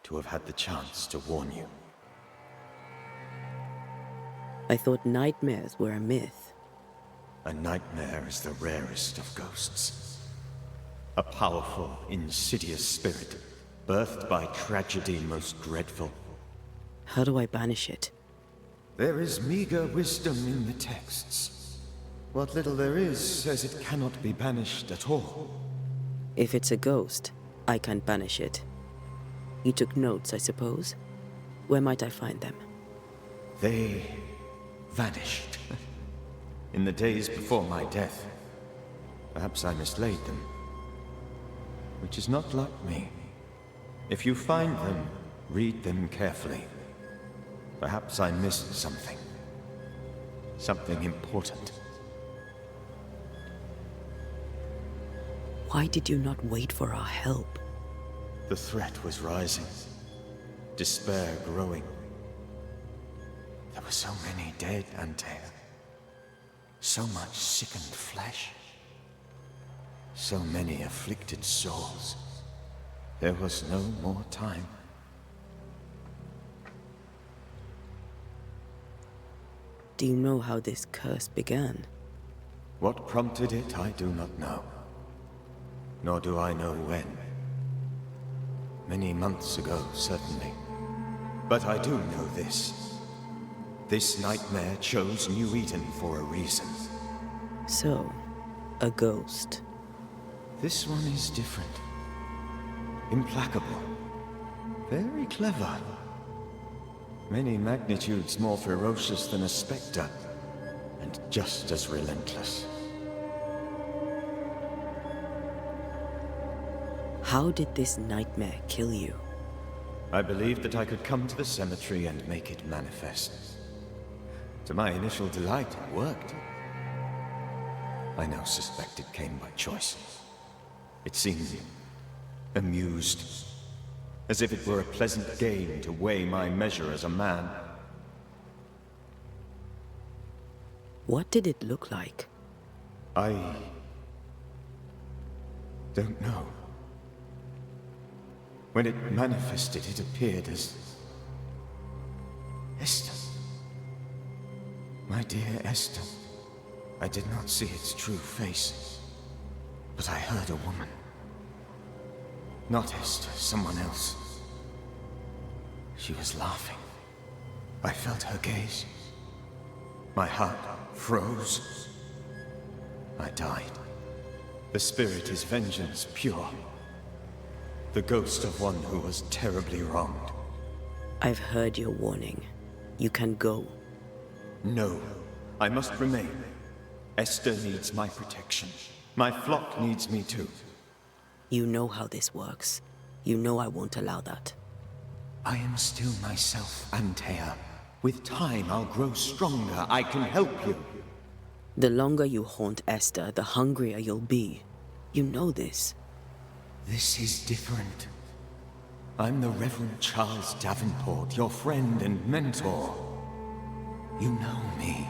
To have had the chance to warn you. I thought nightmares were a myth. A nightmare is the rarest of ghosts. A powerful, insidious spirit, birthed by tragedy most dreadful. How do I banish it? There is meager wisdom in the texts. What little there is says it cannot be banished at all. If it's a ghost, I can't banish it. You took notes, I suppose? Where might I find them? They vanished. In the days before my death. Perhaps I mislaid them. Which is not like me. If you find them, read them carefully. Perhaps I missed something. Something important. Why did you not wait for our help? The threat was rising. Despair growing. There were so many dead, Antea. So much sickened flesh. So many afflicted souls. There was no more time. Do you know how this curse began? What prompted it, I do not know. Nor do I know when. Many months ago, certainly. But I do know this. This nightmare chose New Eden for a reason. So, a ghost. This one is different. Implacable. Very clever. Many magnitudes more ferocious than a spectre, and just as relentless. How did this nightmare kill you? I believed that I could come to the cemetery and make it manifest. To my initial delight, it worked. I now suspect it came by choice. It seemed amused, as if it were a pleasant game to weigh my measure as a man. What did it look like? I don't know. When it manifested, it appeared as Esther. My dear Esther. I did not see its true face, but I heard a woman. Not Esther, someone else. She was laughing. I felt her gaze. My heart froze. I died. The spirit is vengeance pure. The ghost of one who was terribly wronged. I've heard your warning. You can go. No, I must remain. Esther needs my protection. My flock needs me too. You know how this works. You know I won't allow that. I am still myself, Antea. With time, I'll grow stronger. I can help you. The longer you haunt Esther, the hungrier you'll be. You know this. This is different. I'm the Reverend Charles Davenport, your friend and mentor. You know me.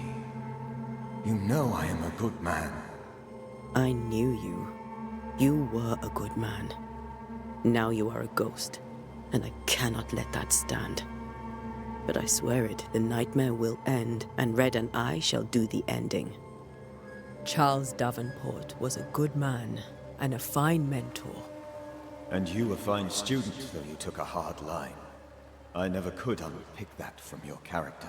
You know I am a good man. I knew you. You were a good man. Now you are a ghost, and I cannot let that stand. But I swear it, the nightmare will end, and Red and I shall do the ending. Charles Davenport was a good man, and a fine mentor. And you a fine student, though you took a hard line. I never could unpick that from your character.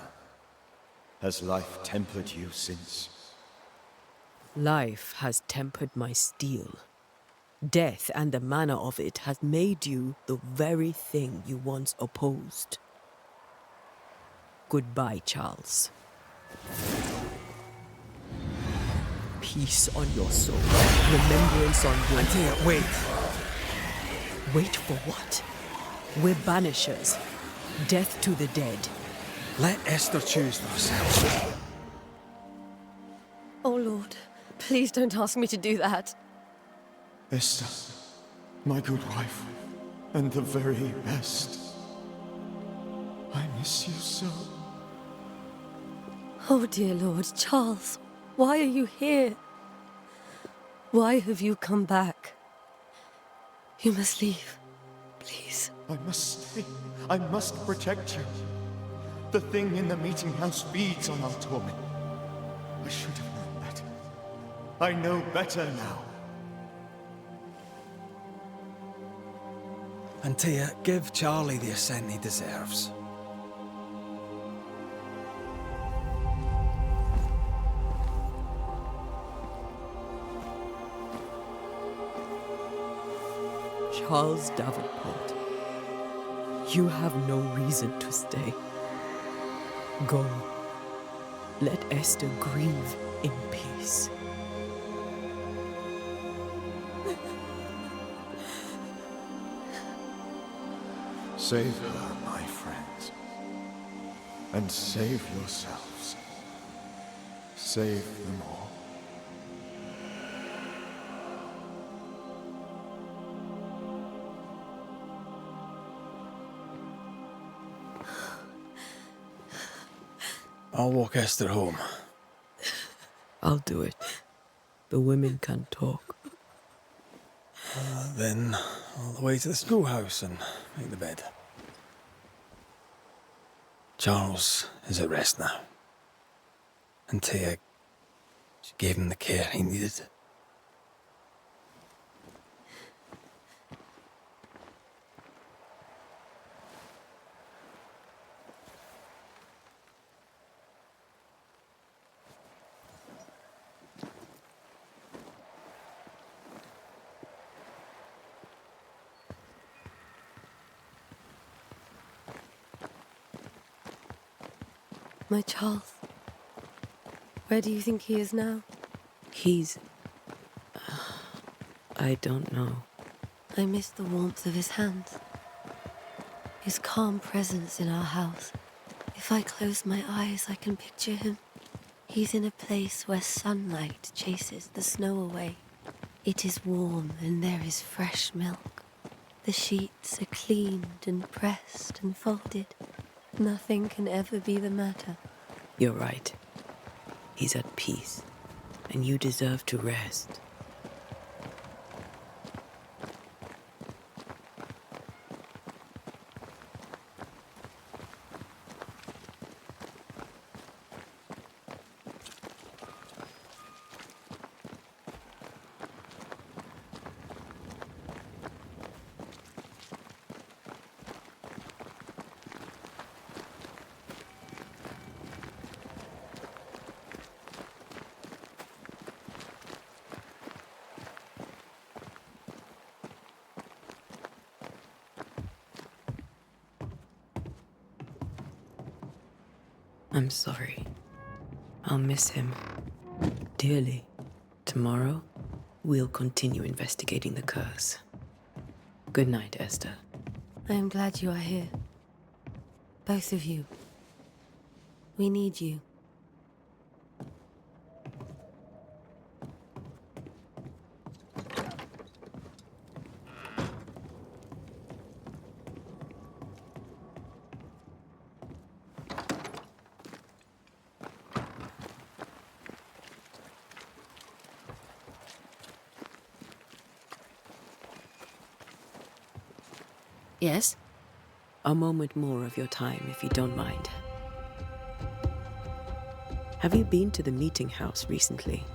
Has life tempered you since? Life has tempered my steel. Death and the manner of it has made you the very thing you once opposed. Goodbye, Charles. Peace on your soul. Remembrance on your... Antea, wait! Wait for what? We're banishers. Death to the dead. Let Esther choose for herself. Oh, Lord, please don't ask me to do that. Esther, my good wife, and the very best. I miss you so. Oh, dear Lord, Charles, why are you here? Why have you come back? You must leave, please. I must stay. I must protect you. The thing in the meeting house feeds on our torment. I should have known better. I know better now. Antea, give Charlie the ascent he deserves. Charles Davenport, you have no reason to stay. Go. Let Esther grieve in peace. Save her, my friends. And save yourselves. Save them all. I'll walk Esther home. I'll do it. The women can talk. Then all the way to the schoolhouse and make the bed. Charles is at rest now. Antea, she gave him the care he needed. My Charles. Where do you think he is now? He's... I don't know. I miss the warmth of his hands. His calm presence in our house. If I close my eyes, I can picture him. He's in a place where sunlight chases the snow away. It is warm and there is fresh milk. The sheets are cleaned and pressed and folded. Nothing can ever be the matter. You're right. He's at peace, and you deserve to rest. I'm sorry. I'll miss him dearly. Tomorrow, we'll continue investigating the curse. Good night, Esther. I am glad you are here. Both of you. We need you. Yes? A moment more of your time, if you don't mind. Have you been to the meeting house recently?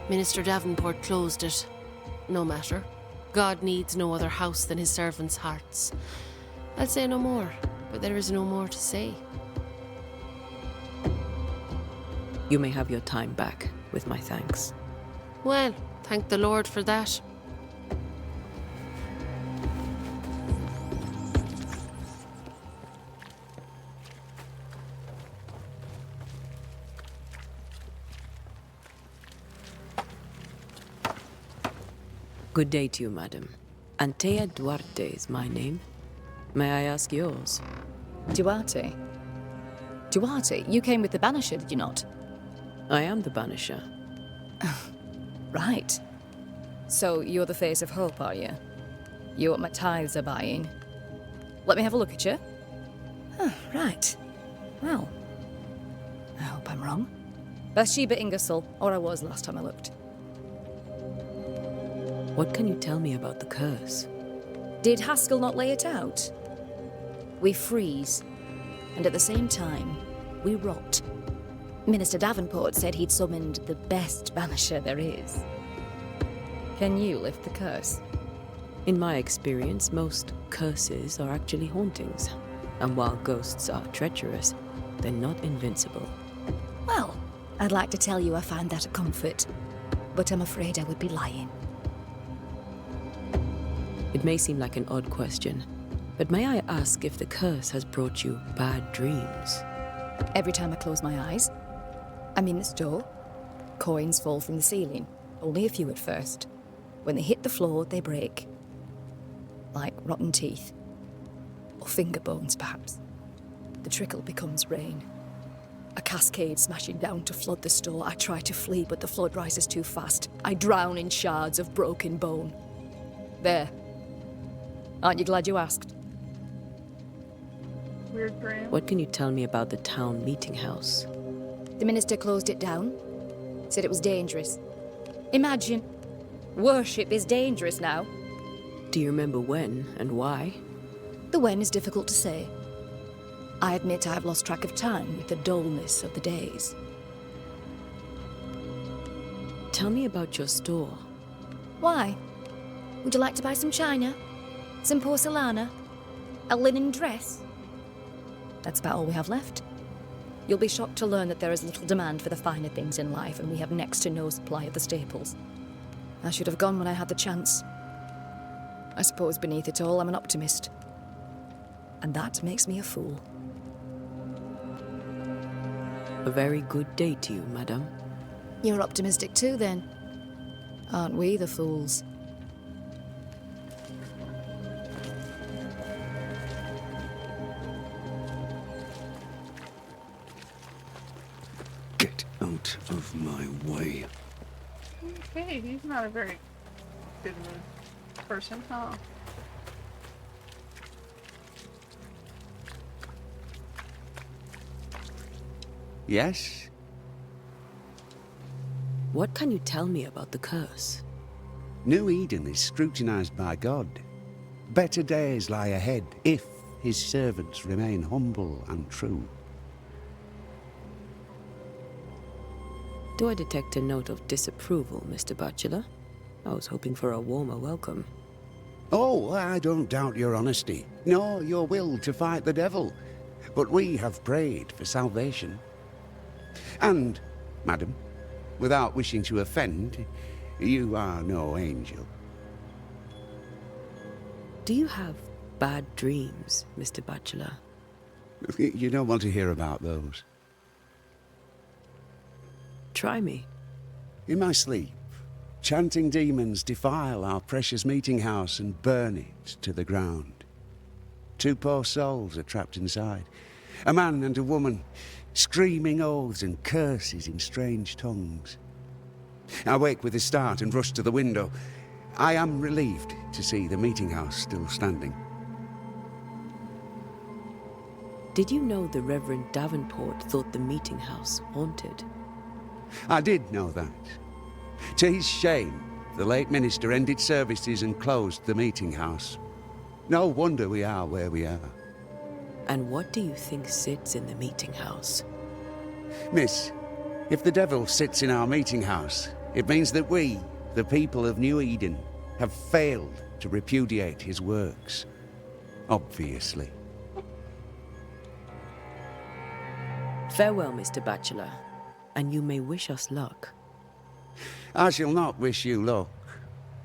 Minister Davenport closed it. No matter. God needs no other house than his servants' hearts. I'll say no more, but there is no more to say. You may have your time back, with my thanks. Well, thank the Lord for that. Good day to you, madam. Antea Duarte is my name. May I ask yours? Duarte? Duarte, you came with the Banisher, did you not? I am the Banisher. Right. So you're the face of hope, are you? You're what my tithes are buying. Let me have a look at you. Oh, right. Well, I hope I'm wrong. Bathsheba Ingersoll, or I was last time I looked. What can you tell me about the curse? Did Haskell not lay it out? We freeze, and at the same time, we rot. Minister Davenport said he'd summoned the best banisher there is. Can you lift the curse? In my experience, most curses are actually hauntings. And while ghosts are treacherous, they're not invincible. Well, I'd like to tell you I find that a comfort, but I'm afraid I would be lying. It may seem like an odd question, but may I ask if the curse has brought you bad dreams? Every time I close my eyes, I'm in the store. Coins fall from the ceiling, only a few at first. When they hit the floor, they break. Like rotten teeth. Or finger bones, perhaps. The trickle becomes rain. A cascade smashing down to flood the store. I try to flee, but the flood rises too fast. I drown in shards of broken bone. There. Aren't you glad you asked? Weird dream. What can you tell me about the town meeting house? The minister closed it down. Said it was dangerous. Imagine. Worship is dangerous now. Do you remember when and why? The when is difficult to say. I admit I've lost track of time with the dullness of the days. Tell me about your store. Why? Would you like to buy some china? Some porcelana? A linen dress? That's about all we have left. You'll be shocked to learn that there is little demand for the finer things in life, and we have next to no supply of the staples. I should have gone when I had the chance. I suppose beneath it all, I'm an optimist. And that makes me a fool. A very good day to you, madam. You're optimistic too, then. Aren't we the fools? Get out of my way. Okay, he's not a very good person, huh? Yes? What can you tell me about the curse? New Eden is scrutinized by God. Better days lie ahead if his servants remain humble and true. Do I detect a note of disapproval, Mr. Bachelor? I was hoping for a warmer welcome. Oh, I don't doubt your honesty, nor your will to fight the devil. But we have prayed for salvation. And, madam, without wishing to offend, you are no angel. Do you have bad dreams, Mr. Bachelor? You don't want to hear about those. Try me. In my sleep, chanting demons defile our precious meeting house and burn it to the ground. 2 poor souls are trapped inside. A man and a woman, screaming oaths and curses in strange tongues. I wake with a start and rush to the window. I am relieved to see the meeting house still standing. Did you know the Reverend Davenport thought the meeting house haunted? I did know that. To his shame, the late minister ended services and closed the meeting house. No wonder we are where we are. And what do you think sits in the meeting house? Miss, if the devil sits in our meeting house, it means that we, the people of New Eden, have failed to repudiate his works. Obviously. Farewell, Mr. Bachelor, and you may wish us luck. I shall not wish you luck.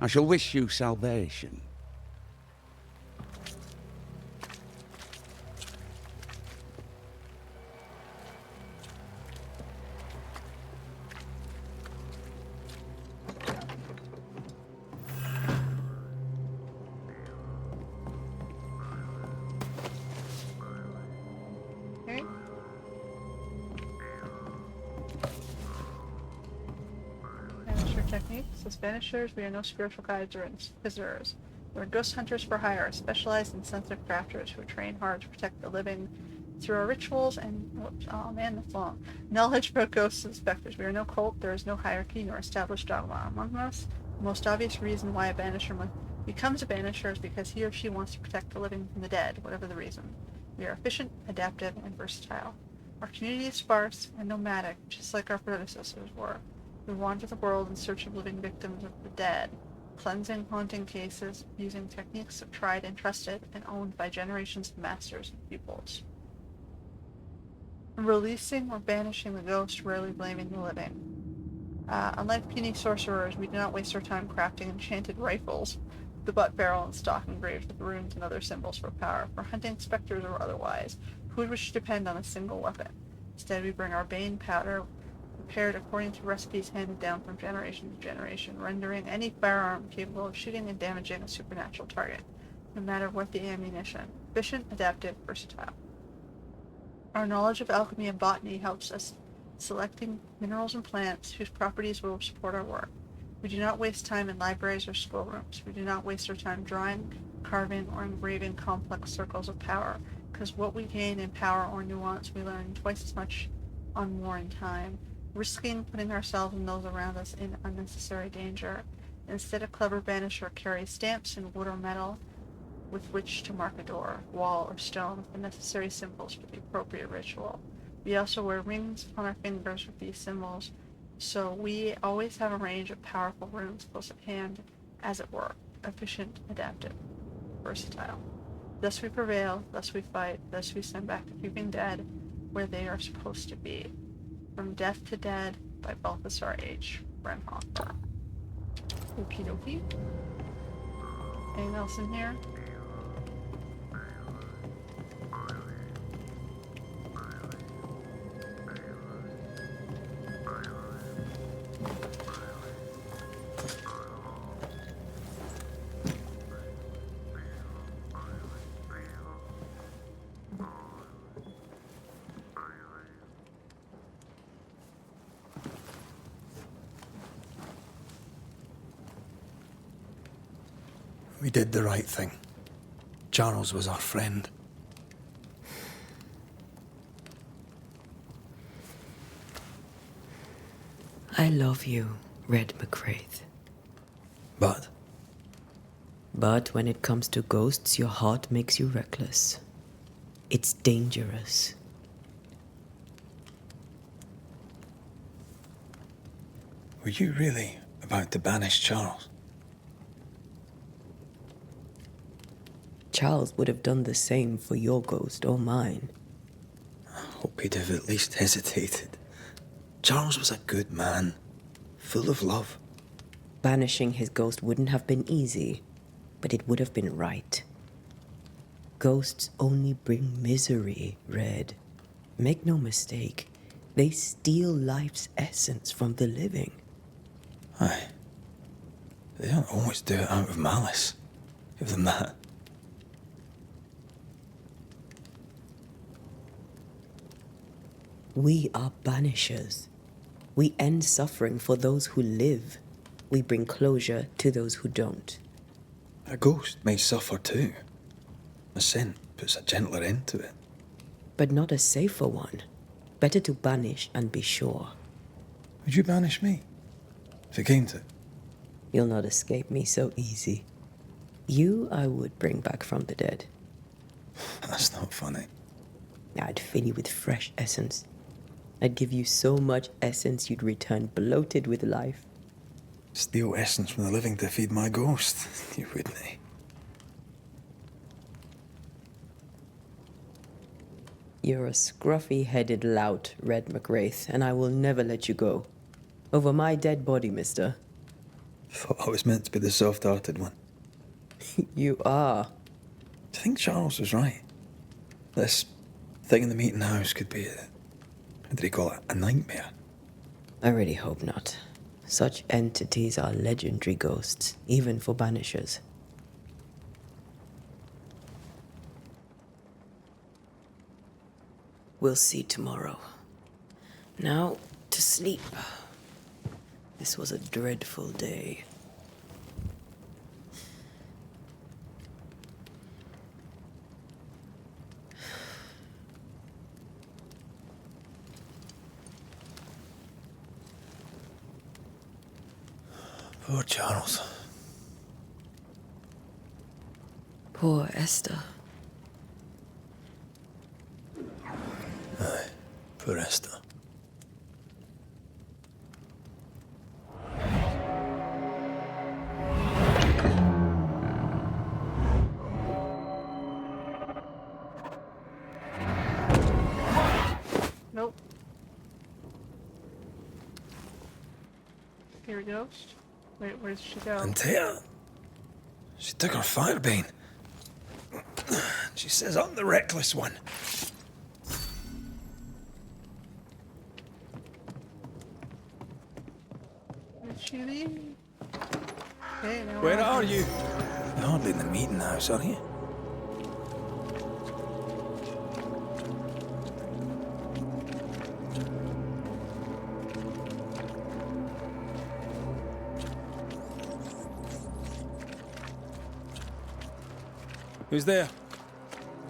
I shall wish you salvation. practice. As Banishers, we are no spiritual guides or inquisitors. We are ghost hunters for hire, specialized in sensitive crafters who train hard to protect the living through our rituals and, oh man, that's long, knowledge about ghosts and specters. We are no cult, there is no hierarchy nor established dogma among us. The most obvious reason why a Banisher becomes a Banisher is because he or she wants to protect the living from the dead, whatever the reason. We are efficient, adaptive, and versatile. Our community is sparse and nomadic, just like our predecessors were. We wander the world in search of living victims of the dead, cleansing haunting cases using techniques tried and trusted and owned by generations of masters and pupils. Releasing or banishing the ghost, rarely blaming the living. Unlike puny sorcerers, we do not waste our time crafting enchanted rifles, the butt barrel and stock engraved with runes and other symbols for power, for hunting specters or otherwise, who would wish to depend on a single weapon. Instead, we bring our bane powder, prepared according to recipes handed down from generation to generation, rendering any firearm capable of shooting and damaging a supernatural target, no matter what the ammunition. Efficient, adaptive, versatile. Our knowledge of alchemy and botany helps us selecting minerals and plants whose properties will support our work. We do not waste time in libraries or schoolrooms. We do not waste our time drawing, carving, or engraving complex circles of power, because what we gain in power or nuance we learn twice as much on more in time, risking putting ourselves and those around us in unnecessary danger. Instead, a clever banisher carries stamps in wood or metal with which to mark a door, wall, or stone with the necessary symbols for the appropriate ritual. We also wear rings on our fingers with these symbols, so we always have a range of powerful runes close at hand, as it were, efficient, adaptive, versatile. Thus we prevail, thus we fight, thus we send back the creeping dead where they are supposed to be. From Death to Dead by Balthasar H. Brenhoff. Okie dokie. Anything else in here? We did the right thing. Charles was our friend. I love you, Red McCraith. But? But when it comes to ghosts, your heart makes you reckless. It's dangerous. Were you really about to banish Charles? Charles would have done the same for your ghost or mine. I hope he'd have at least hesitated. Charles was a good man, full of love. Banishing his ghost wouldn't have been easy, but it would have been right. Ghosts only bring misery, Red. Make no mistake, they steal life's essence from the living. Aye. They don't always do it out of malice. Give them that. We are banishers. We end suffering for those who live. We bring closure to those who don't. A ghost may suffer too. A sin puts a gentler end to it. But not a safer one. Better to banish and be sure. Would you banish me? If it came to it? You'll not escape me so easy. You I would bring back from the dead. That's not funny. I'd fill you with fresh essence. I'd give you so much essence you'd return bloated with life. Steal essence from the living to feed my ghost. You wouldn't. You're a scruffy-headed lout, Red McWraith, and I will never let you go. Over my dead body, mister. Thought I was meant to be the soft-hearted one. You are. Do you think Charles was right? This thing in the meeting house could be what did he call it? A nightmare? I really hope not. Such entities are legendary ghosts, even for banishers. We'll see tomorrow. Now, to sleep. This was a dreadful day. Poor Charles. Poor Esther. Aye, poor Esther. Nope. Here we go. Wait, where did she go? Antea? She took her firebane. She says I'm the reckless one. Did she leave? Okay, now Where we're are on. you? You're hardly in the meeting house, are you? Who's there?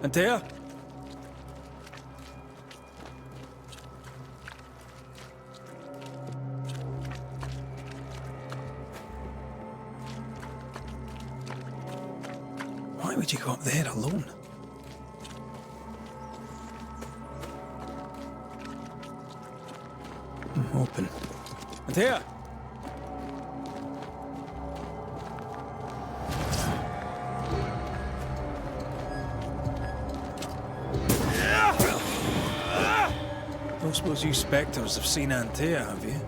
Antea? Why would you go up there alone? Open. Antea! Don't suppose you spectres have seen Antea, have you?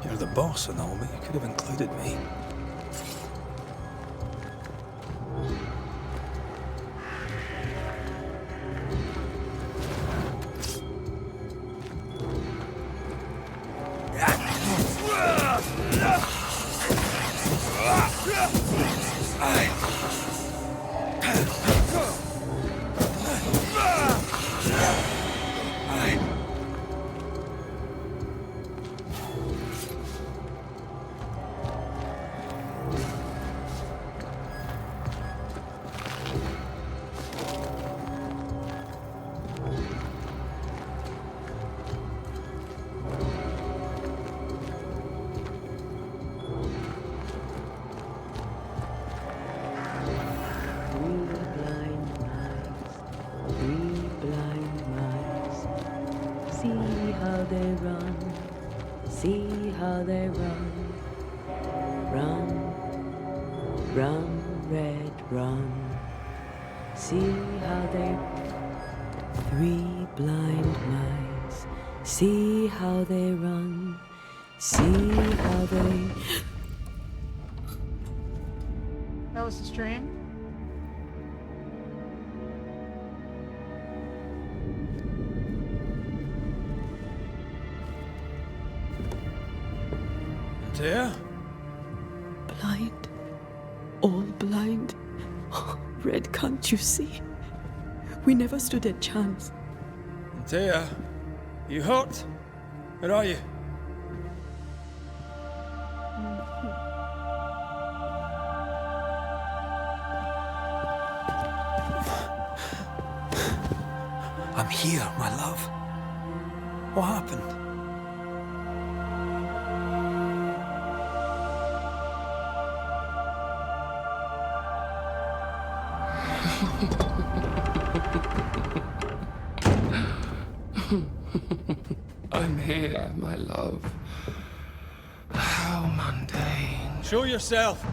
You're the boss and all, but you could have included me. See how they run, see how they run. Run, run, red, run. See how they... 3 blind mice. See how they run, see how they... That was the stream. Antea? Blind. All blind. Red, can't you see? We never stood a chance. Antea? You hurt? Where are you? I'm here, my love. What happened? I'm here, my love. How mundane. Show yourself.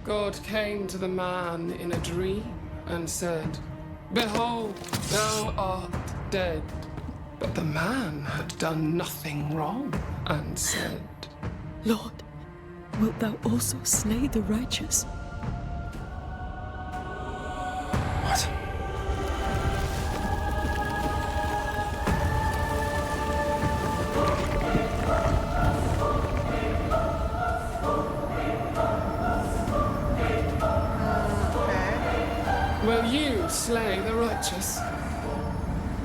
God came to the man in a dream and said, "Behold, thou art dead." But the man had done nothing wrong and said, Lord, wilt thou also slay the righteous? What? "Will ye slay the righteous.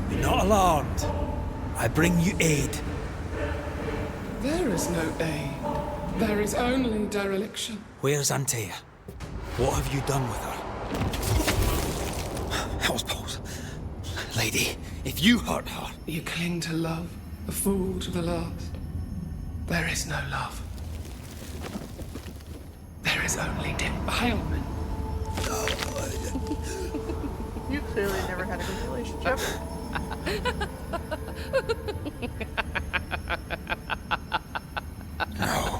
Be not alarmed. I bring you aid. There is no aid. There is only dereliction. Where's Antea? What have you done with her? Hellsballs. Lady, if you hurt her... You cling to love, a fool to the last. There is no love. There is only defilement. You clearly never had a good relationship. No.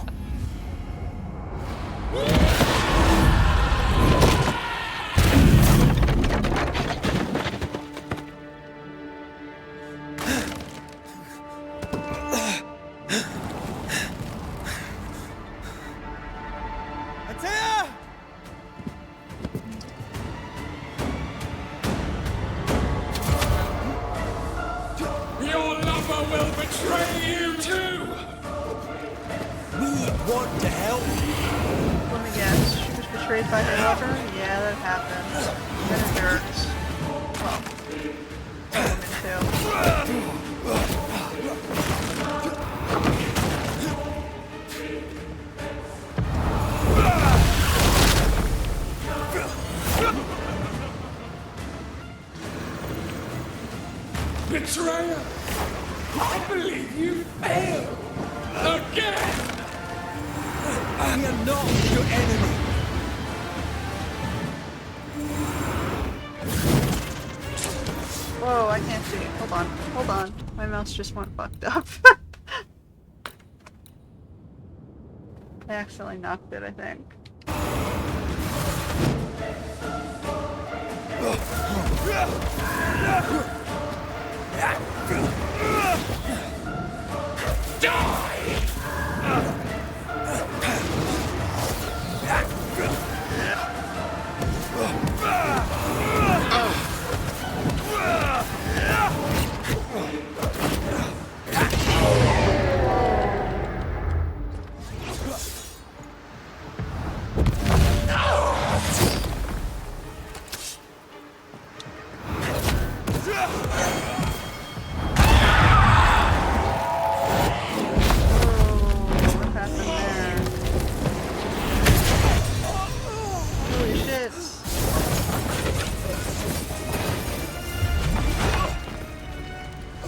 Your lover will betray you too! We want to help. Let me guess. She was betrayed by her lover? Yeah, that happens. Men are jerks. Well, women too. Betrayer! I believe you failed! Again! We are not your enemy. Whoa, I can't see. Hold on. Hold on. My mouse just went fucked up. I accidentally knocked it, I think.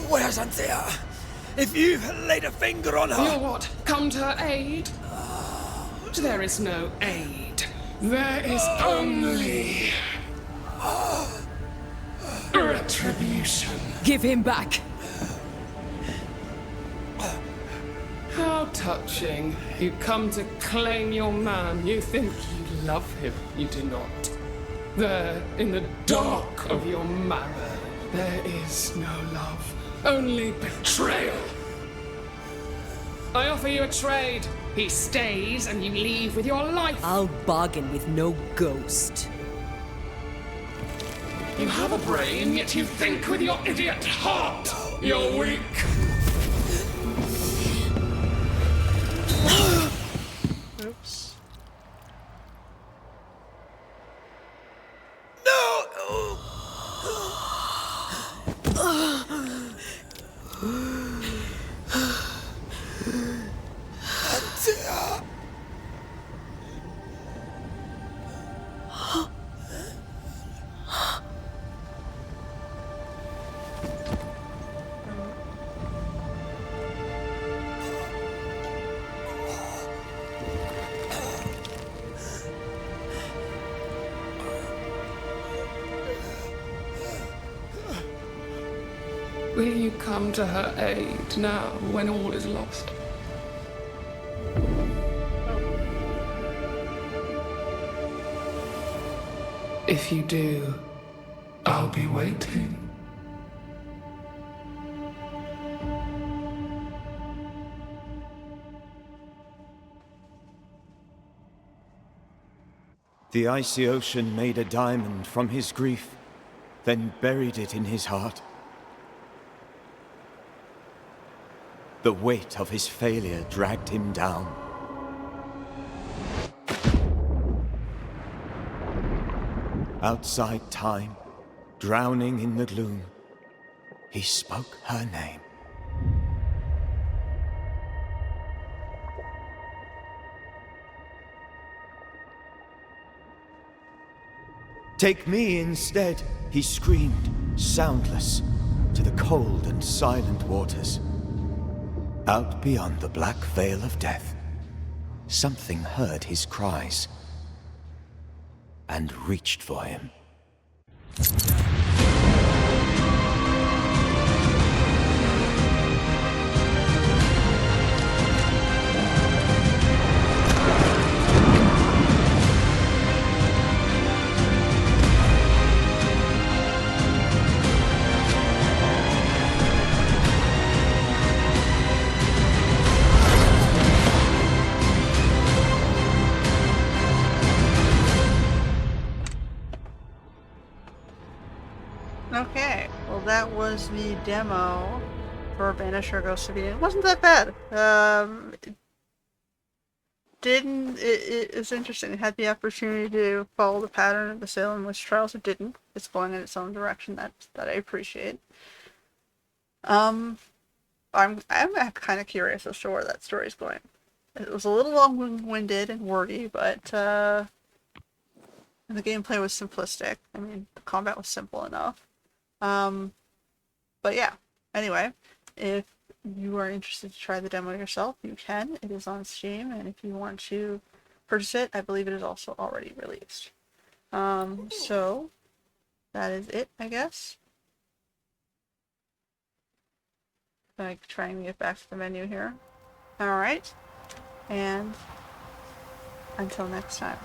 Where's Antea? If you laid a finger on her... You what? Come to her aid? There is no aid. There is only... retribution. Give him back! How touching. You come to claim your man. You think you love him. You do not. There, in the dark of your marrow, there is no love. Only betrayal. I offer you a trade. He stays and you leave with your life. I'll bargain with no ghost. You have a brain, yet you think with your idiot heart. You're weak. Oops. Will you come to her aid now, when all is lost? If you do, I'll be waiting. The icy ocean made a diamond from his grief, then buried it in his heart. The weight of his failure dragged him down. Outside time, drowning in the gloom, he spoke her name. Take me instead, he screamed, soundless, to the cold and silent waters. Out beyond the black veil of death, something heard his cries and reached for him. Okay, well that was the demo for Banisher Ghost of Eden. It wasn't that bad. It's interesting. It had the opportunity to follow the pattern of the Salem Witch Trials. It didn't. It's going in its own direction. That I appreciate. I'm kind of curious as to where that story is going. It was a little long-winded and wordy, but and the gameplay was simplistic. I mean, the combat was simple enough. But yeah. Anyway, if you are interested to try the demo yourself, you can. It is on Steam, and if you want to purchase it, I believe it is also already released. So that is it, I guess. Like trying to get back to the menu here. Alright. And until next time.